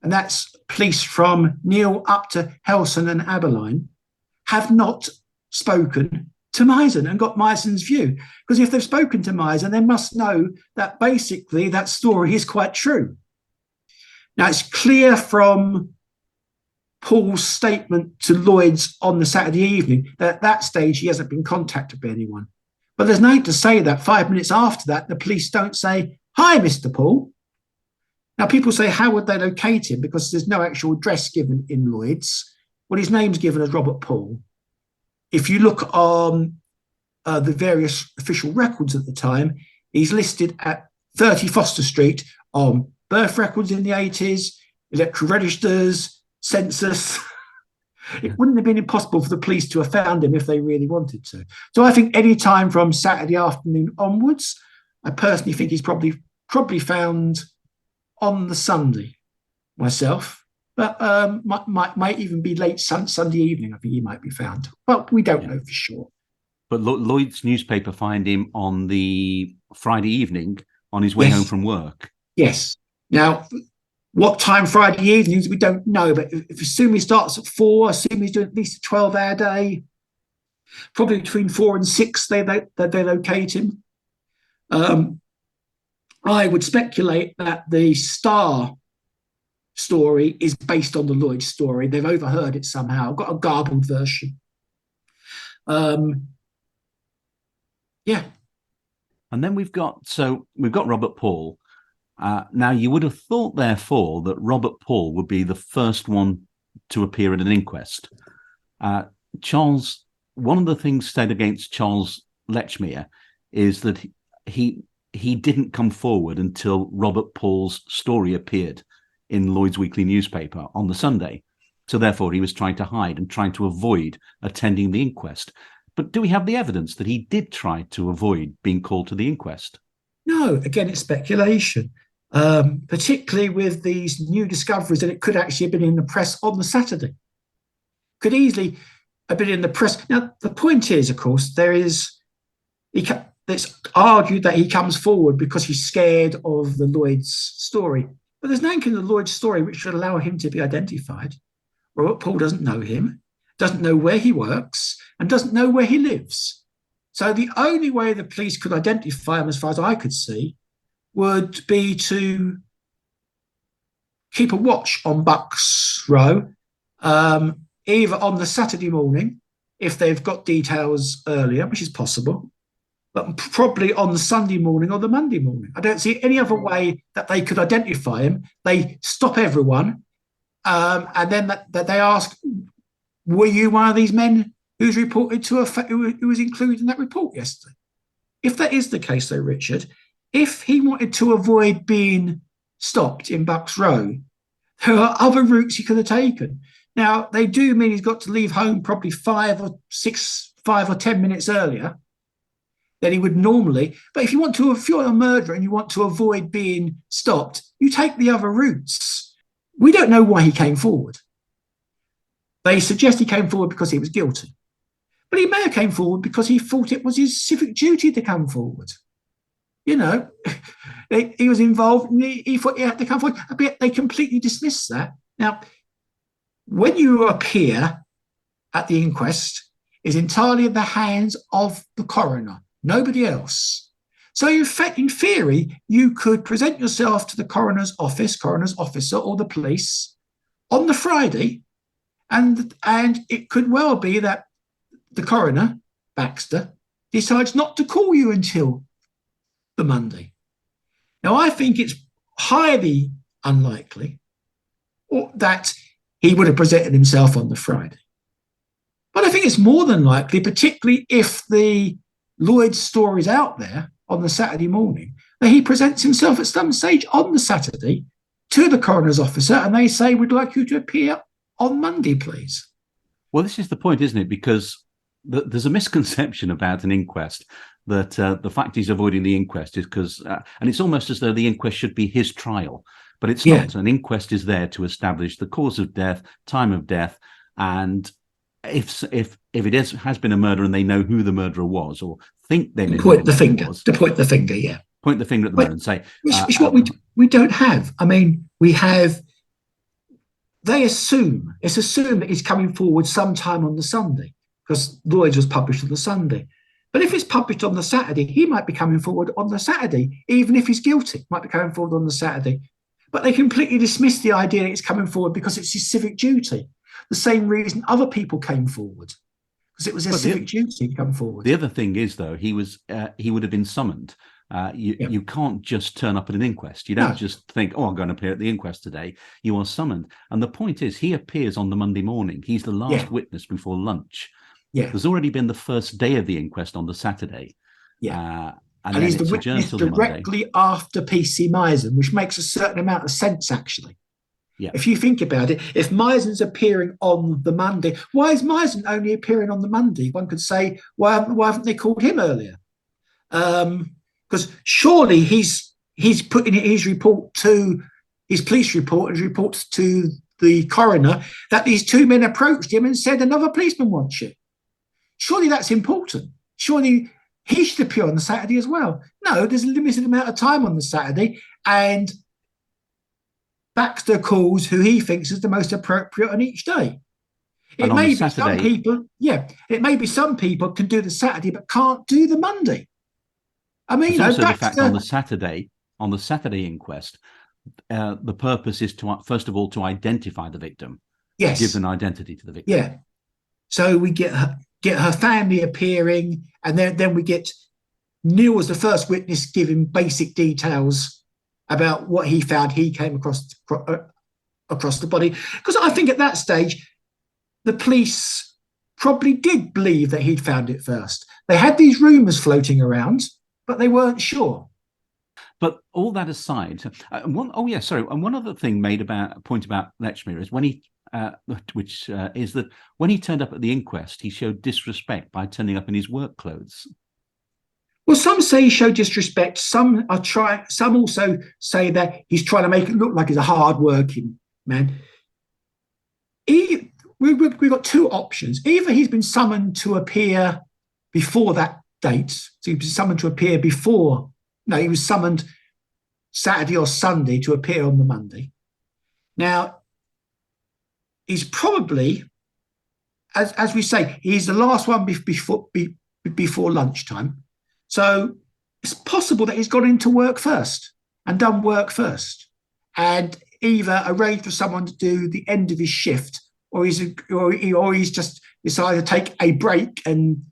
and that's police from Neal up to Helson and Aberline, have not spoken to Mizzen and got Mizzen's view. Because if they've spoken to Mizzen, they must know that basically that story is quite true. Now, it's clear from Paul's statement to Lloyds on the Saturday evening that at that stage he hasn't been contacted by anyone. But there's nothing to say that 5 minutes after that, the police don't say, hi, Mr. Paul. Now, people say, how would they locate him? Because there's no actual address given in Lloyds. Well, his name's given as Robert Poole. If you look on the various official records at the time, he's listed at 30 Foster Street on birth records in the 80s, electoral registers, census. It wouldn't have been impossible for the police to have found him if they really wanted to. So I think any time from Saturday afternoon onwards, I personally think he's probably found on the Sunday myself, but might even be late Sunday evening. I think he might be found, but we don't know for sure. But Lloyd's newspaper find him on the Friday evening on his way home from work. Yes. Now, what time Friday evenings, we don't know, but if assume he starts at 4, assume he's doing at least a 12-hour day, probably between 4 and 6 they locate him. I would speculate that the Star story is based on the Lloyd story. They've overheard it somehow, got a garbled version. Yeah. And then we've got Robert Poole. Now, you would have thought, therefore, that Robert Poole would be the first one to appear at an inquest. Charles, one of the things said against Charles Lechmere is that he didn't come forward until Robert Poole's story appeared in Lloyd's weekly newspaper on the Sunday. So therefore, he was trying to hide and trying to avoid attending the inquest. But do we have the evidence that he did try to avoid being called to the inquest? No, again, it's speculation, particularly with these new discoveries that it could actually have been in the press on the Saturday. Could easily have been in the press. Now, the point is, of course, there is It's argued that he comes forward because he's scared of the Lloyd's story. But there's nothing in the Lloyd's story which should allow him to be identified. Robert Poole doesn't know him, doesn't know where he works, and doesn't know where he lives. So the only way the police could identify him, as far as I could see, would be to keep a watch on Bucks Row, either on the Saturday morning, if they've got details earlier, which is possible, but probably on the Sunday morning or the Monday morning. I don't see any other way that they could identify him. They stop everyone, and then that they ask, were you one of these men who's reported to who was included in that report yesterday? If that is the case, though, Richard, if he wanted to avoid being stopped in Bucks Row, there are other routes he could have taken. Now, they do mean he's got to leave home probably 5 or 10 minutes earlier than he would normally. But if you're a murderer and you want to avoid being stopped, you take the other routes. We don't know why he came forward. They suggest he came forward because he was guilty. But he may have came forward because he thought it was his civic duty to come forward. You know, he was involved and he thought he had to come forward. But they completely dismiss that. Now, when you appear at the inquest, is entirely in the hands of the coroner, nobody else. So in fact, in theory, you could present yourself to the coroner's officer, or the police on the Friday, and it could well be that the coroner, Baxter, decides not to call you until the Monday. Now, I think it's highly unlikely that he would have presented himself on the Friday. But I think it's more than likely, particularly if the Lloyd's story is out there on the Saturday morning, that he presents himself at some stage on the Saturday to the coroner's officer, and they say, we'd like you to appear on Monday, please. Well, this is the point, isn't it? Because there's a misconception about an inquest that the fact he's avoiding the inquest is because, and it's almost as though the inquest should be his trial, but it's not. An inquest is there to establish the cause of death, time of death, and if it has been a murder and they know who the murderer was, or think they know point the finger at the murderer and say, which what we don't have. I mean, we have. It's assumed that he's coming forward sometime on the Sunday, because Lloyd's was published on the Sunday. But if it's published on the Saturday, he might be coming forward on the Saturday, even if he's guilty, might be coming forward on the Saturday. But they completely dismiss the idea that he's coming forward because it's his civic duty. The same reason other people came forward, because it was their civic duty to come forward. The other thing is, though, he would have been summoned. You can't just turn up at an inquest. You don't just think, I'm going to appear at the inquest today. You are summoned. And the point is, he appears on the Monday morning. He's the last witness before lunch. Yeah. There's already been the first day of the inquest on the Saturday. Yeah. And he's the witness directly after PC Misen, which makes a certain amount of sense, actually. Yeah. If you think about it, if Misen's appearing on the Monday, why is Misen only appearing on the Monday? One could say, why haven't they called him earlier? Because surely he's putting his report to his police report, and reports to the coroner that these two men approached him and said another policeman wants you. Surely that's important. Surely he should appear on the Saturday as well. No, there's a limited amount of time on the Saturday, and Baxter calls who he thinks is the most appropriate on each day. It may be some people, it may be some people can do the Saturday but can't do the Monday. I mean, also the fact on the Saturday inquest, the purpose is to, first of all, to identify the victim. Yes. Give an identity to the victim. Yeah. So we get her family appearing, and then we get Neil as the first witness giving basic details about what he found. He came across the body, because I think at that stage the police probably did believe that he'd found it first. They had these rumours floating around, but they weren't sure. But all that aside, and one other thing made about a point about Lechmere is when he, is that when he turned up at the inquest, he showed disrespect by turning up in his work clothes. Well, some say he showed disrespect. Some also say that he's trying to make it look like he's a hard-working man. We've got two options. Either he's been summoned to appear before that dates. So he was summoned to appear before. No, he was summoned Saturday or Sunday to appear on the Monday. Now, he's probably, as we say, he's the last one before lunchtime. So it's possible that he's gone into work first and done work first, and either arranged for someone to do the end of his shift, or he's just decided to take a break, and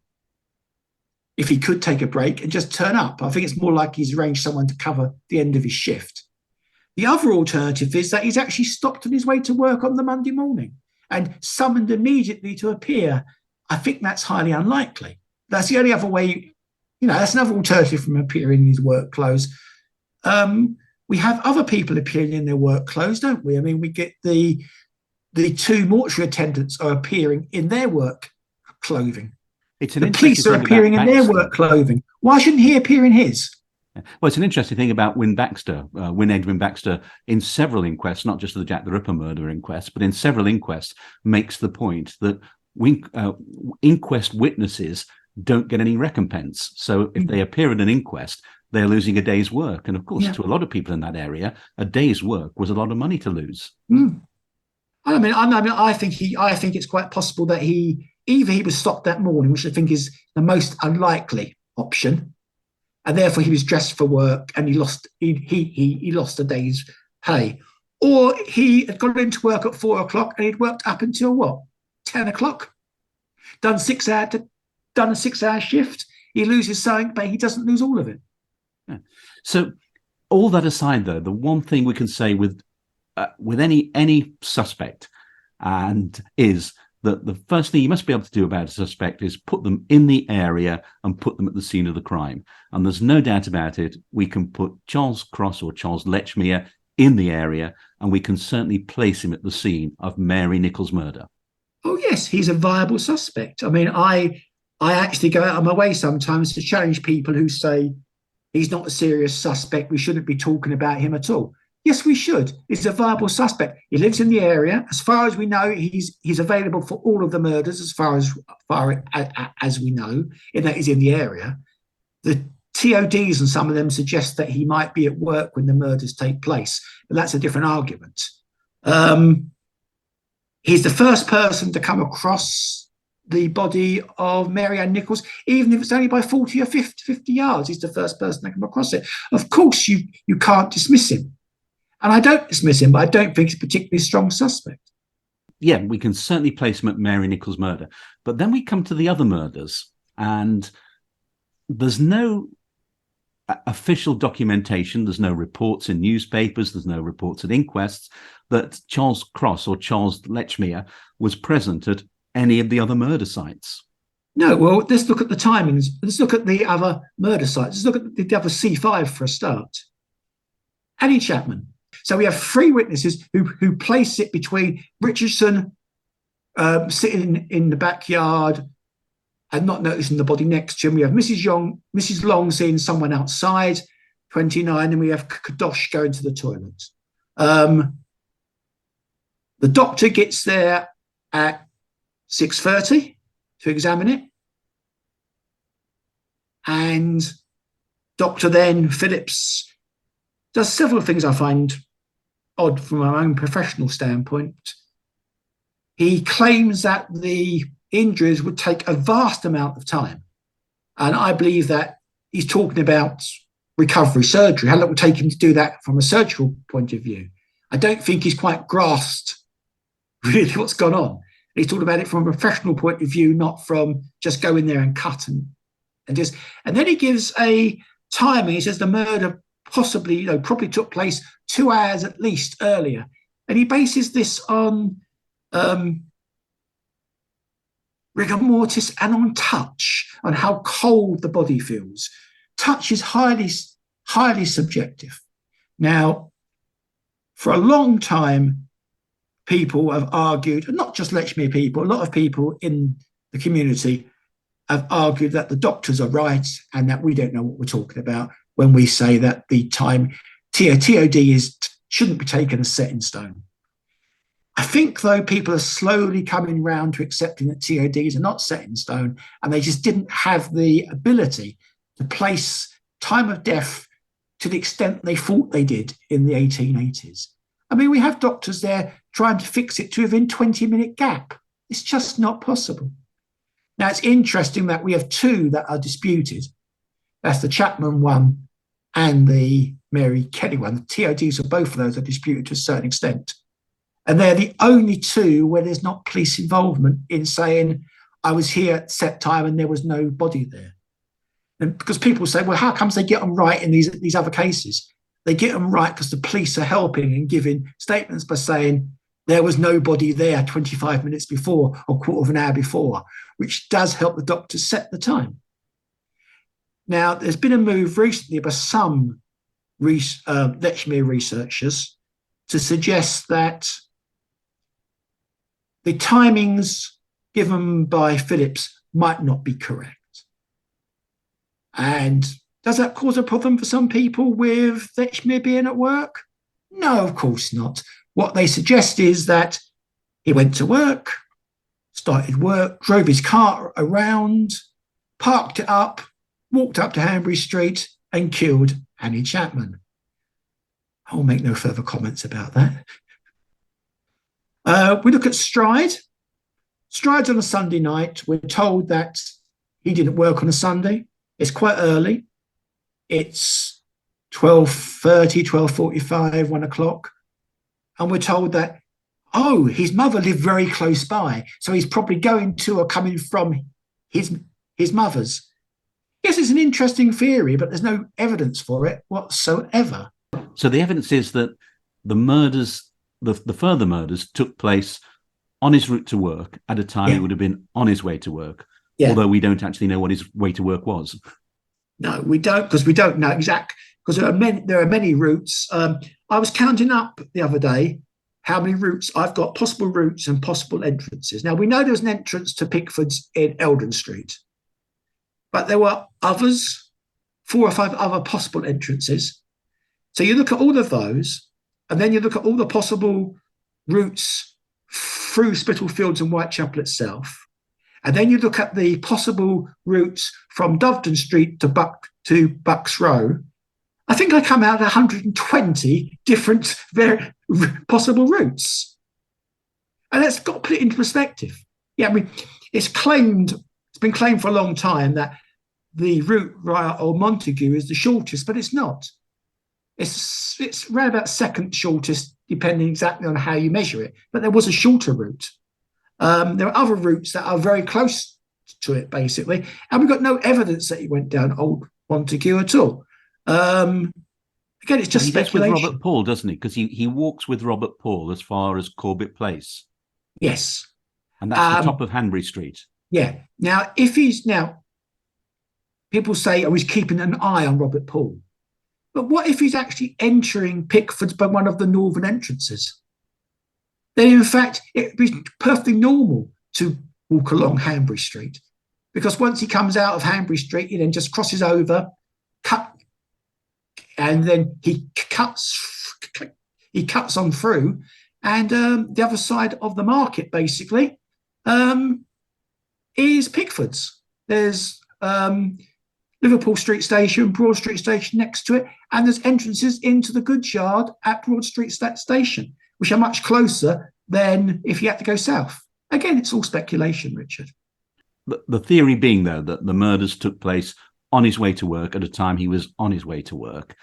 if he could take a break and just turn up. I think it's more like he's arranged someone to cover the end of his shift. The other alternative is that he's actually stopped on his way to work on the Monday morning and summoned immediately to appear. I think that's highly unlikely. That's the only other way, that's another alternative from appearing in his work clothes. We have other people appearing in their work clothes, don't we? I mean, we get the two mortuary attendants are appearing in their work clothing. The police are appearing in their work clothing. Why shouldn't he appear in his? Well, it's an interesting thing about Wyn Edwin Baxter, in several inquests, not just the Jack the Ripper murder inquest, but in several inquests, makes the point that inquest witnesses don't get any recompense. So if they appear at an inquest, they're losing a day's work. And of course, to a lot of people in that area, a day's work was a lot of money to lose. I think it's quite possible that he was stopped that morning, which I think is the most unlikely option, and therefore he was dressed for work and he lost a day's pay, or he had gone into work at 4 o'clock and he'd worked up until 10 o'clock, done a 6-hour shift. He loses something, but he doesn't lose all of it. Yeah. So, all that aside, though, the one thing we can say with any suspect, and is that the first thing you must be able to do about a suspect is put them in the area and put them at the scene of the crime. And there's no doubt about it, we can put Charles Cross or Charles Lechmere in the area, and we can certainly place him at the scene of Mary Nichols' murder. Oh, yes, he's a viable suspect. I mean, I actually go out of my way sometimes to challenge people who say he's not a serious suspect, we shouldn't be talking about him at all. Yes, we should. He's a viable suspect. He lives in the area. As far as we know, he's available for all of the murders, as far as we know, in that he's in the area. The TODs and some of them suggest that he might be at work when the murders take place, but that's a different argument. He's the first person to come across the body of Mary Ann Nichols, even if it's only by 40 or 50 yards. He's the first person to come across it. Of course, you can't dismiss him. And I don't dismiss him, but I don't think he's a particularly strong suspect. Yeah, we can certainly place him at Mary Nichols' murder. But then we come to the other murders, and there's no official documentation, there's no reports in newspapers, there's no reports at inquests that Charles Cross or Charles Lechmere was present at any of the other murder sites. No, well, let's look at the timings. Let's look at the other murder sites. Let's look at the other C5 for a start. Annie Chapman. So we have 3 witnesses who place it between Richardson sitting in the backyard and not noticing the body next to him. We have Mrs. Long seeing someone outside, 29, and we have Kadosh going to the toilet. The doctor gets there at 6:30 to examine it. And Dr. then Phillips does several things I find odd from our own professional standpoint. He claims that the injuries would take a vast amount of time. And I believe that he's talking about recovery surgery, how long it would take him to do that from a surgical point of view. I don't think he's quite grasped really what's gone on. He's talking about it from a professional point of view, not from just go in there and cut and then he gives a timing. He says the murder probably took place 2 hours at least earlier. And he bases this on rigor mortis and on touch, on how cold the body feels. Touch is highly subjective. Now, for a long time, people have argued, and not just Lechmere people, a lot of people in the community have argued that the doctors are right and that we don't know what we're talking about when we say that the time TOD shouldn't be taken as set in stone. I think, though, people are slowly coming round to accepting that TODs are not set in stone, and they just didn't have the ability to place time of death to the extent they thought they did in the 1880s. I mean, we have doctors there trying to fix it to within 20-minute gap. It's just not possible. Now, it's interesting that we have two that are disputed. That's the Chapman one and the Mary Kelly one. The TODs of both of those are disputed to a certain extent. And they're the only two where there's not police involvement in saying, I was here at set time and there was no body there. And because people say, well, how comes they get them right in these other cases? They get them right because the police are helping and giving statements by saying there was nobody there 25 minutes before or quarter of an hour before, which does help the doctors set the time. Now, there's been a move recently by some Lechmere researchers to suggest that the timings given by Phillips might not be correct. And does that cause a problem for some people with Lechmere being at work? No, of course not. What they suggest is that he went to work, started work, drove his car around, parked it up, walked up to Hanbury Street and killed Annie Chapman. I'll make no further comments about that. We look at Stride. Stride's on a Sunday night. We're told that he didn't work on a Sunday. It's quite early. It's 12:30, 12:45, 1 o'clock. And we're told that, oh, his mother lived very close by. So he's probably going to or coming from his mother's. Yes, it's an interesting theory, but there's no evidence for it whatsoever. So the evidence is that the murders, the further murders took place on his route to work at a time he would have been on his way to work, although we don't actually know what his way to work was. No, we don't, because we don't know exact, because there are many routes. I was counting up the other day how many routes I've got, possible routes and possible entrances. Now, we know there's an entrance to Pickfords in Eldon Street, but there were others, 4 or 5 other possible entrances. So you look at all of those, and then you look at all the possible routes through Spitalfields and Whitechapel itself. And then you look at the possible routes from Doveton Street to Bucks Row. I think I come out at 120 different possible routes. And that's got to put it into perspective. Yeah, I mean, it's been claimed for a long time that the route via Old Montague is the shortest, but it's not. It's around about second shortest, depending exactly on how you measure it. But there was a shorter route. There are other routes that are very close to it, basically. And we've got no evidence that he went down Old Montague at all. Again, it's just speculation. With Robert Paul, doesn't he? Because he walks with Robert Paul as far as Corbett Place. Yes. And that's the top of Hanbury Street. Yeah. Now, people say, oh, he's keeping an eye on Robert Paul. But what if he's actually entering Pickfords by one of the northern entrances? Then, in fact, it'd be perfectly normal to walk along Hanbury Street, because once he comes out of Hanbury Street, he then just crosses over, and then he cuts on through, and the other side of the market, basically, is Pickfords. There's Liverpool Street Station, Broad Street Station next to it, and there's entrances into the goods yard at Broad Street Station, which are much closer than if you had to go south. Again, it's all speculation, Richard. The theory being, though, that the murders took place on his way to work at a time he was on his way to work,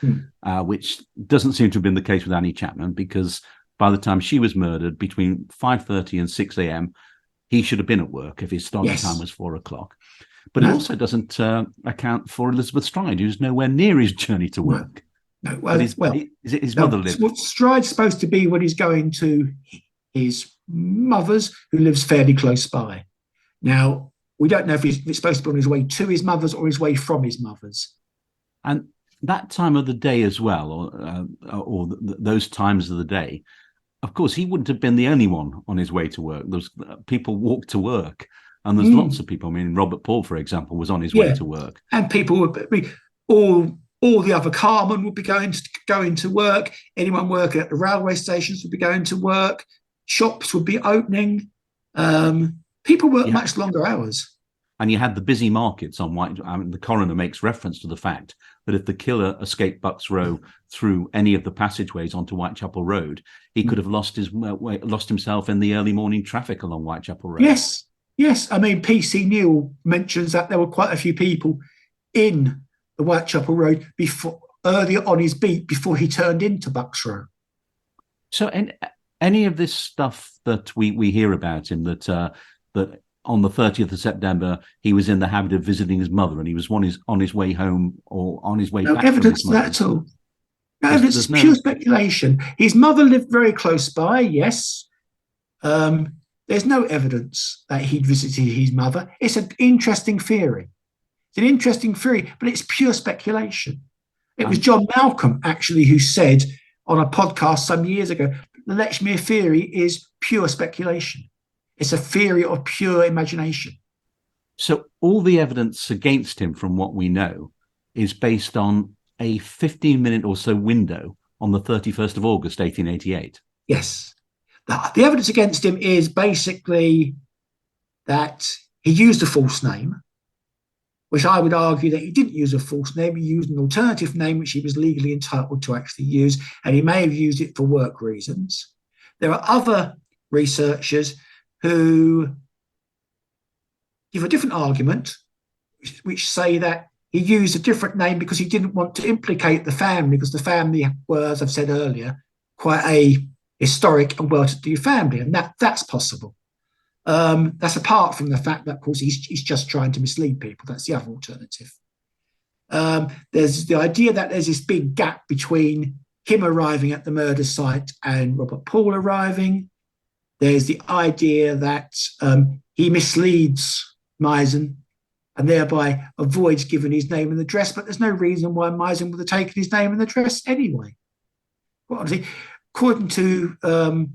which doesn't seem to have been the case with Annie Chapman, because by the time she was murdered, between 5:30 and 6 a.m., he should have been at work if his starting time was 4 o'clock. But it also doesn't account for Elizabeth Stride, who's nowhere near his journey to work. No, his mother lived. Well, Stride's supposed to be when he's going to his mother's, who lives fairly close by. Now, we don't know if it's supposed to be on his way to his mother's or his way from his mother's. And that time of the day as well, or those times of the day, of course, he wouldn't have been the only one on his way to work. Those people walk to work. And there's lots of people. I mean, Robert Paul, for example, was on his way to work. And people would be, all the other carmen would be going to work. Anyone working at the railway stations would be going to work. shops would be opening. People work much longer hours. And you had the busy markets on the coroner makes reference to the fact that if the killer escaped Bucks Row through any of the passageways onto Whitechapel Road, he could have lost himself in the early morning traffic along Whitechapel Road. Yes. I mean, PC Neal mentions that there were quite a few people in the Whitechapel Road earlier on his beat before he turned into Bucks Row. So, any of this stuff that we hear about him, that on the 30th of September, he was in the habit of visiting his mother, and he was on his way home or on his way back. No evidence of that at all. No evidence. It's pure speculation. His mother lived very close by. Yes. There's no evidence that he'd visited his mother. It's an interesting theory. But it's pure speculation. It was John Malcolm, actually, who said on a podcast some years ago, the Lechmere theory is pure speculation. It's a theory of pure imagination. So all the evidence against him, from what we know, is based on a 15-minute or so window on the 31st of August, 1888. Yes. The evidence against him is basically that he used a false name, which I would argue that he didn't use a false name. He used an alternative name, which he was legally entitled to actually use, and he may have used it for work reasons. There are other researchers who give a different argument, which say that he used a different name because he didn't want to implicate the family, because the family were, as I've said earlier, quite a historic and well-to-do family, and that's possible. That's apart from the fact that, of course, he's just trying to mislead people. That's the other alternative. There's the idea that there's this big gap between him arriving at the murder site and Robert Poole arriving. There's the idea that he misleads Misen and thereby avoids giving his name and address, but there's no reason why Misen would have taken his name and address anyway. Well, obviously, according to the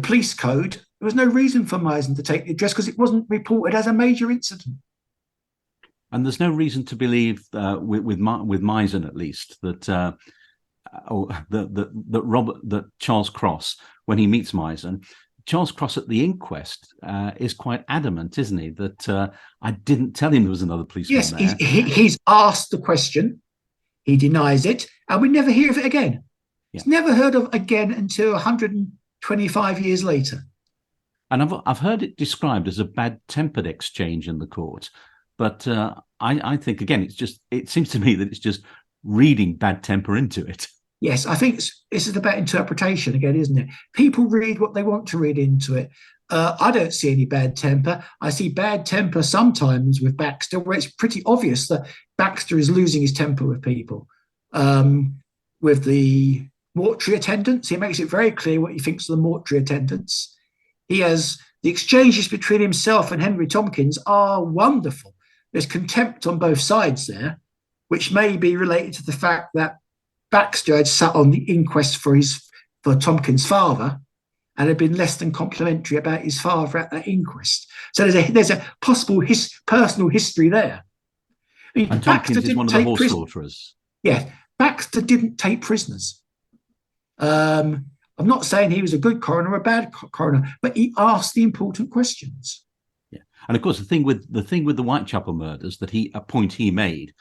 police code, there was no reason for Misen to take the address because it wasn't reported as a major incident. And there's no reason to believe, with Misen at least, that Charles Cross, when he meets Misen, Charles Cross at the inquest is quite adamant, isn't he, that I didn't tell him there was another policeman there. Yes, he's asked the question, he denies it, and we never hear of it again. Yeah. It's never heard of again until 125 years later. And I've heard it described as a bad-tempered exchange in the court, but I think, again, it seems to me that it's just reading bad temper into it. Yes, I think this is about interpretation again, isn't it? People read what they want to read into it. I don't see any bad temper. I see bad temper sometimes with Baxter, where it's pretty obvious that Baxter is losing his temper with people. With the mortuary attendants, he makes it very clear what he thinks of the mortuary attendants. He has the exchanges between himself and Henry Tompkins are wonderful. There's contempt on both sides there, which may be related to the fact that Baxter had sat on the inquest for Tompkins' father and had been less than complimentary about his father at that inquest. So there's a possible personal history there. I mean, and Tompkins is one of the horse slaughterers. Yeah, Baxter didn't take prisoners. I'm not saying he was a good coroner or a bad coroner, but he asked the important questions. Yeah, and of course the thing with the Whitechapel murders a point he made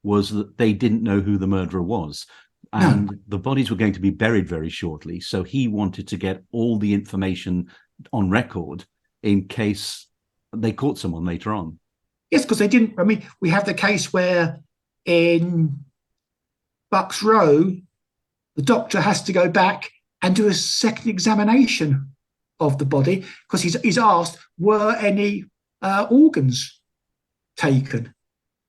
was that they didn't know who the murderer was. And the bodies were going to be buried very shortly. So he wanted to get all the information on record in case they caught someone later on. Yes, because they didn't. I mean, we have the case where in Bucks Row, the doctor has to go back and do a second examination of the body because he's asked, were any organs taken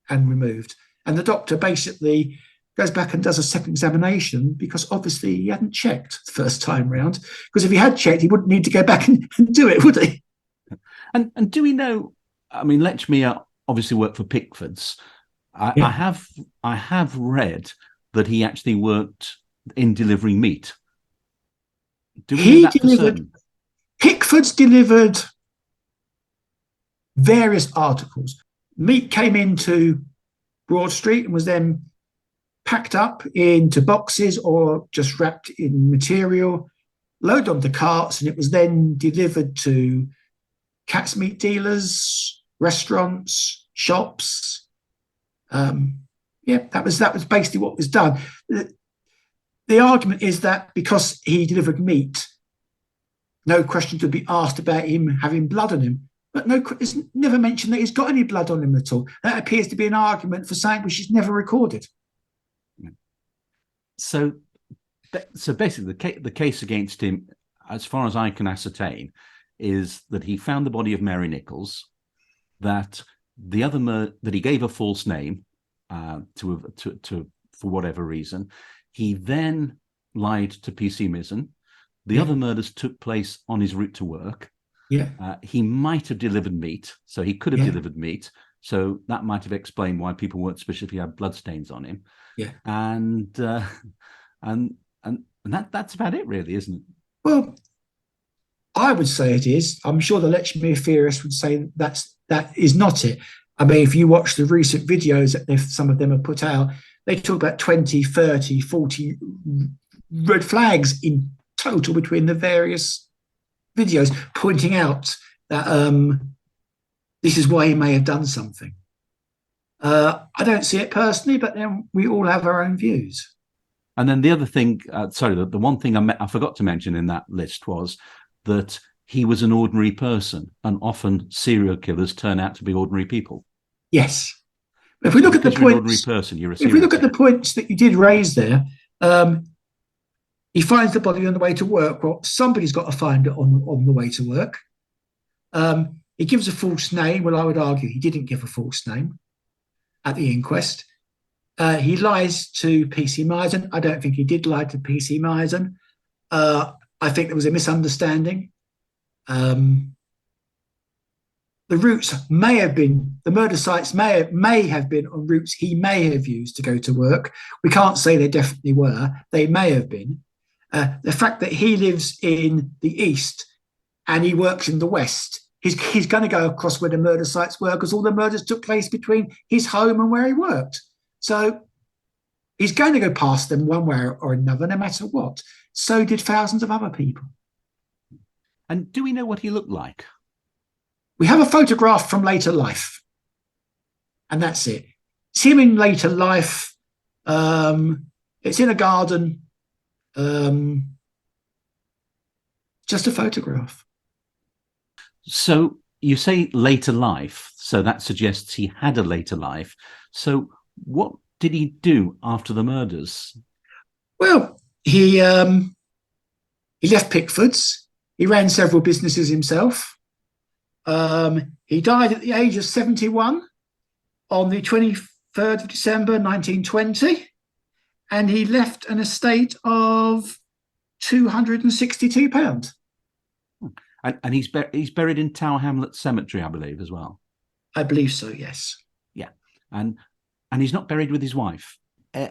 and removed? And the doctor basically goes back and does a second examination because obviously he hadn't checked the first time round. Because if he had checked, he wouldn't need to go back and do it, would he? And do we know? I mean, Lechmere obviously worked for Pickfords. I have read that he actually worked in delivering meat. Do we know that for certain? Pickfords delivered various articles. Meat came into Broad Street and was then packed up into boxes or just wrapped in material loaded onto carts, and it was then delivered to cat's meat dealers, restaurants, shops. That was basically what was done. The argument is that because he delivered meat, no questions would be asked about him having blood on him. But it's never mentioned that he's got any blood on him at all. That appears to be an argument for something which is never recorded. So basically, the case against him, as far as I can ascertain, is that he found the body of Mary Nichols, that that he gave a false name to for whatever reason. He then lied to PC Mizzen. The other murders took place on his route to work. He might have delivered meat, so he could have delivered meat. So that might have explained why people weren't suspicious if he had bloodstains on him. And that's about it, really, isn't it? Well, I would say it is. I'm sure the Lechmere theorists would say that is not it. I mean, if you watch the recent videos that some of them have put out, they talk about 20, 30, 40 red flags in total between the various videos, pointing out that this is why he may have done something. I don't see it personally, but then we all have our own views. And then the other thing, the one thing I forgot to mention in that list was that he was an ordinary person, and often serial killers turn out to be ordinary people. Yes. If we look at the points, if we look at the points that you did raise there, he finds the body on the way to work. Well, somebody's got to find it on the way to work. He gives a false name. Well, I would argue he didn't give a false name at the inquest. He lies to PC Mizzen. I don't think he did lie to PC Mizzen. I think there was a misunderstanding. The routes may have been, the murder sites may have been on routes he may have used to go to work. We can't say they definitely were. They may have been. The fact that he lives in the east and he works in the west, he's going to go across where the murder sites were, because all the murders took place between his home and where he worked. So he's going to go past them one way or another, no matter what. So did thousands of other people. And do we know what he looked like? We have a photograph from later life, and that's it. It's him in later life. It's in a garden. Just a photograph. So you say later life, so that suggests he had a later life. So what did he do after the murders? Well, he left Pickfords. He ran several businesses himself. He died at the age of 71 on the 23rd of December 1920, and he left an estate of £262. And he's buried in Tower Hamlets Cemetery, I believe, as well. I believe so, yes. Yeah, and he's not buried with his wife.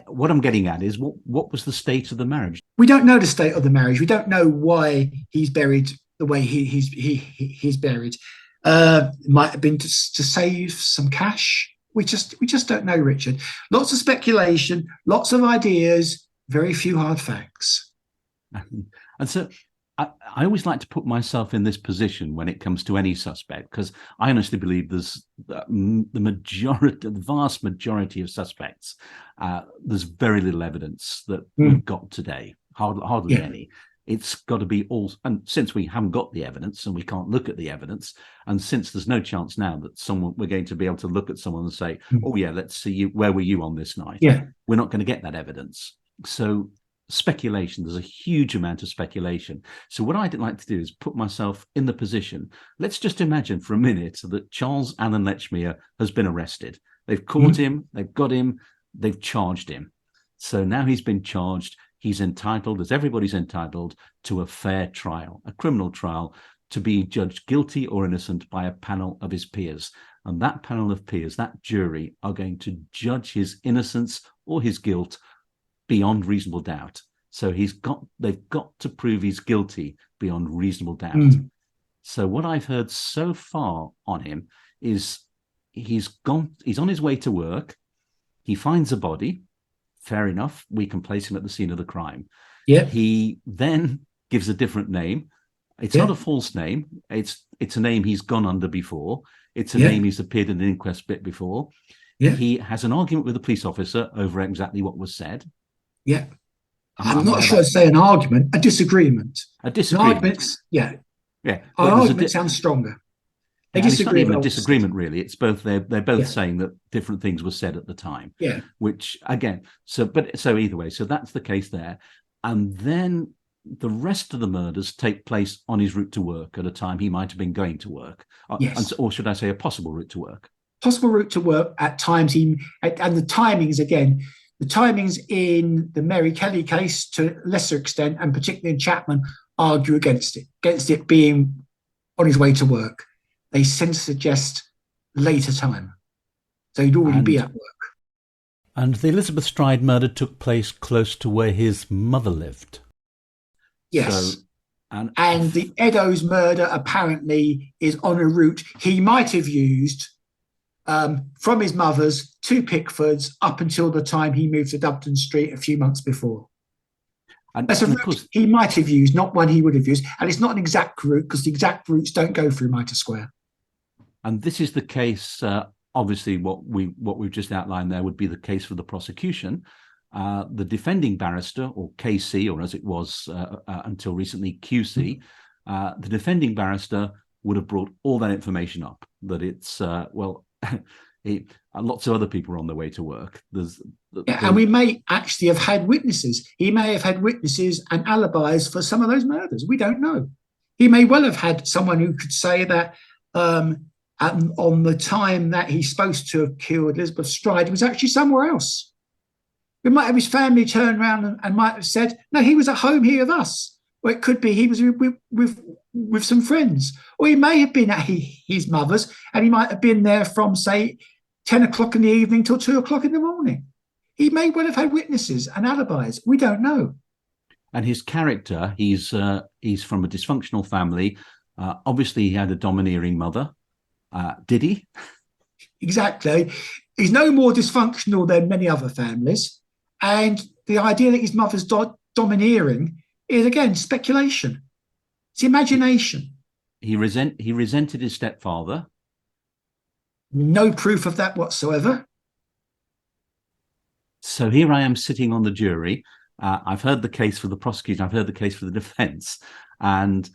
What I'm getting at is what was the state of the marriage? We don't know the state of the marriage. We don't know why he's buried the way he's buried. Might have been to save some cash. We just don't know, Richard. Lots of speculation, lots of ideas, very few hard facts. And so I always like to put myself in this position when it comes to any suspect, because I honestly believe there's the vast majority of suspects. There's very little evidence that we've got today, hardly any. It's got to be all, and since we haven't got the evidence and we can't look at the evidence, and since there's no chance now that we're going to be able to look at someone and say, oh yeah, let's see you, where were you on this night? Yeah, we're not going to get that evidence. So speculation, there's a huge amount of speculation. So what I'd like to do is put myself in the position. Let's just imagine for a minute that Charles Allen Lechmere has been arrested. They've caught him, they've got him, they've charged him. So now he's been charged. He's entitled, as everybody's entitled, to a fair trial, a criminal trial, to be judged guilty or innocent by a panel of his peers. And that panel of peers, that jury, are going to judge his innocence or his guilt beyond reasonable doubt. So they've got to prove he's guilty beyond reasonable doubt. So what I've heard so far on him is he's on his way to work. He finds a body. Fair enough. We can place him at the scene of the crime. Yeah. He then gives a different name. It's Yeah. not a false name. It's a name he's gone under before. It's a Yeah. name he's appeared in an inquest bit before. Yeah. He has an argument with the police officer over exactly what was said. Yeah. And I'm not now sure I'd say an argument, a disagreement. a disagreement. An argument, yeah. Yeah. An But there's argument sounds stronger. They and it's not disagree even a about what's disagreement, said. really. It's both they're both Yeah. saying that different things were said at the time. Yeah. Which again, so either way, so that's the case there. And then the rest of the murders take place on his route to work at a time he might have been going to work. Yes. Or should I say a possible route to work? Possible route to work at times and the timings again. The timings in the Mary Kelly case to a lesser extent, and particularly in Chapman, argue against it being on his way to work. They tend to suggest later time. So he'd already be at work. And the Elizabeth Stride murder took place close to where his mother lived. Yes. So, and the Eddowes murder apparently is on a route he might have used from his mother's to Pickfords up until the time he moved to Dubden Street a few months before. And that's a route he might have used, not one he would have used. And it's not an exact route because the exact routes don't go through Mitre Square. And this is the case, obviously what we've just outlined there would be the case for the prosecution. The defending barrister, or KC, or as it was until recently, QC, the defending barrister would have brought all that information up, that it's, lots of other people are on their way to work. And we may actually have had witnesses. He may have had witnesses and alibis for some of those murders. We don't know. He may well have had someone who could say that on the time that he's supposed to have killed Elizabeth Stride, he was actually somewhere else. We might have his family turn around and might have said, no, he was at home here with us. Or it could be he was with some friends. Or he may have been at his mother's and he might have been there from, say, 10 o'clock in the evening till 2 o'clock in the morning. He may well have had witnesses and alibis. We don't know. And his character, he's from a dysfunctional family. Obviously, he had a domineering mother. Did he? Exactly. He's no more dysfunctional than many other families. And the idea that his mother's domineering is, again, speculation. It's imagination. He resented his stepfather. No proof of that whatsoever. So here I am sitting on the jury. I've heard the case for the prosecution. I've heard the case for the defence. And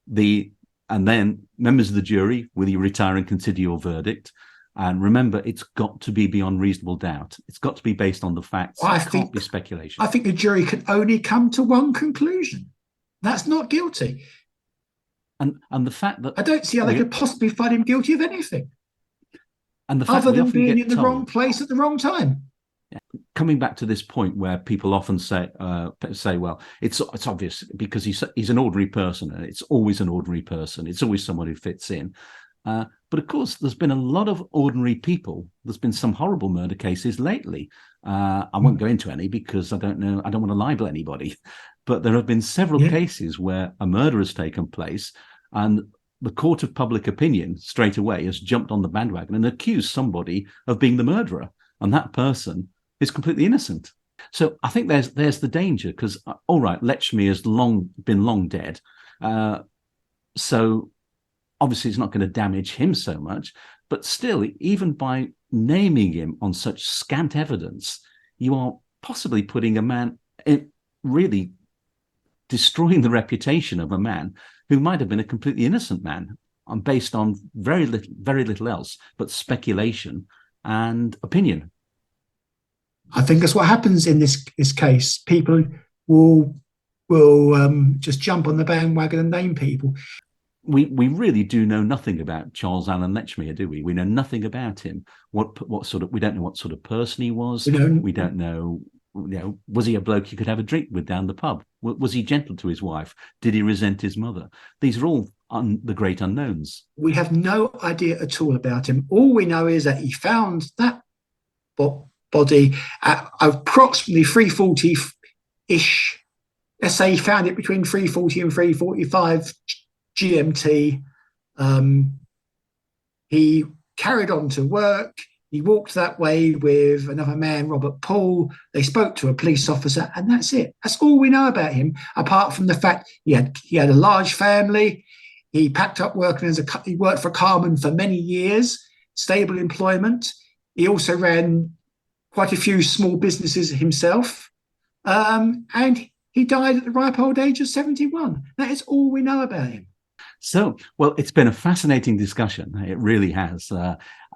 then members of the jury, will you retire and consider your verdict? And remember, it's got to be beyond reasonable doubt. It's got to be based on the facts. It can't be speculation. I think the jury can only come to one conclusion. That's not guilty. And the fact that I don't see how they could possibly find him guilty of anything. And the fact other than being in the wrong place at the wrong time. Yeah. Coming back to this point where people often say, well, it's obvious because he's an ordinary person, and it's always an ordinary person. It's always someone who fits in. But of course, there's been a lot of ordinary people. There's been some horrible murder cases lately. I won't go into any because I don't know. I don't want to libel anybody. But there have been several cases where a murder has taken place, and the court of public opinion straight away has jumped on the bandwagon and accused somebody of being the murderer, and that person is completely innocent. So I think there's the danger because, all right, Lechmere has been long dead. So obviously it's not going to damage him so much, but still, even by naming him on such scant evidence, you are possibly putting a man really destroying the reputation of a man who might have been a completely innocent man, based on very little else but speculation and opinion. I think that's what happens in this case. People will just jump on the bandwagon and name people. We really do know nothing about Charles Allen Lechmere, do we? We know nothing about him. We don't know what sort of person he was. We don't know. Was he a bloke you could have a drink with down the pub? Was he gentle to his wife? Did he resent his mother? These are all the great unknowns. We have no idea at all about him. All we know is that he found that body at approximately 3:40-ish. Let's say he found it between 3:40 and 3:45 GMT. He carried on to work. He walked that way with another man, Robert Paul. They spoke to a police officer, and that's it. That's all we know about him, apart from the fact he had a large family. He packed up working he worked for Carman for many years, stable employment. He also ran quite a few small businesses himself. And he died at the ripe old age of 71. That is all we know about him. So, well, it's been a fascinating discussion. It really has.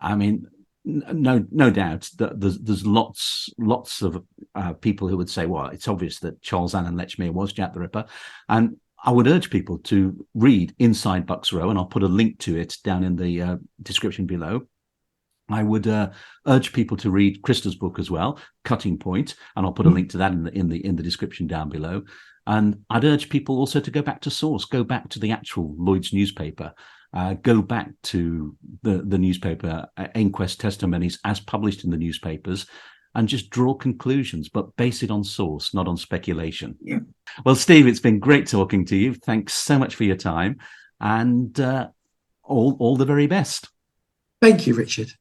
I mean, no doubt that there's lots of people who would say, well, it's obvious that Charles Allen Lechmere was Jack the Ripper. And I would urge people to read Inside Bucks Row, and I'll put a link to it down in the description below. I would urge people to read Krista's book as well, Cutting Point, and I'll put a link to that in the description down below. And I'd urge people also to go back to source, go back to the actual Lloyd's newspaper, go back to the newspaper inquest testimonies as published in the newspapers, and just draw conclusions, but base it on source, not on speculation. Yeah. Well, Steve, it's been great talking to you. Thanks so much for your time, and all the very best. Thank you, Richard.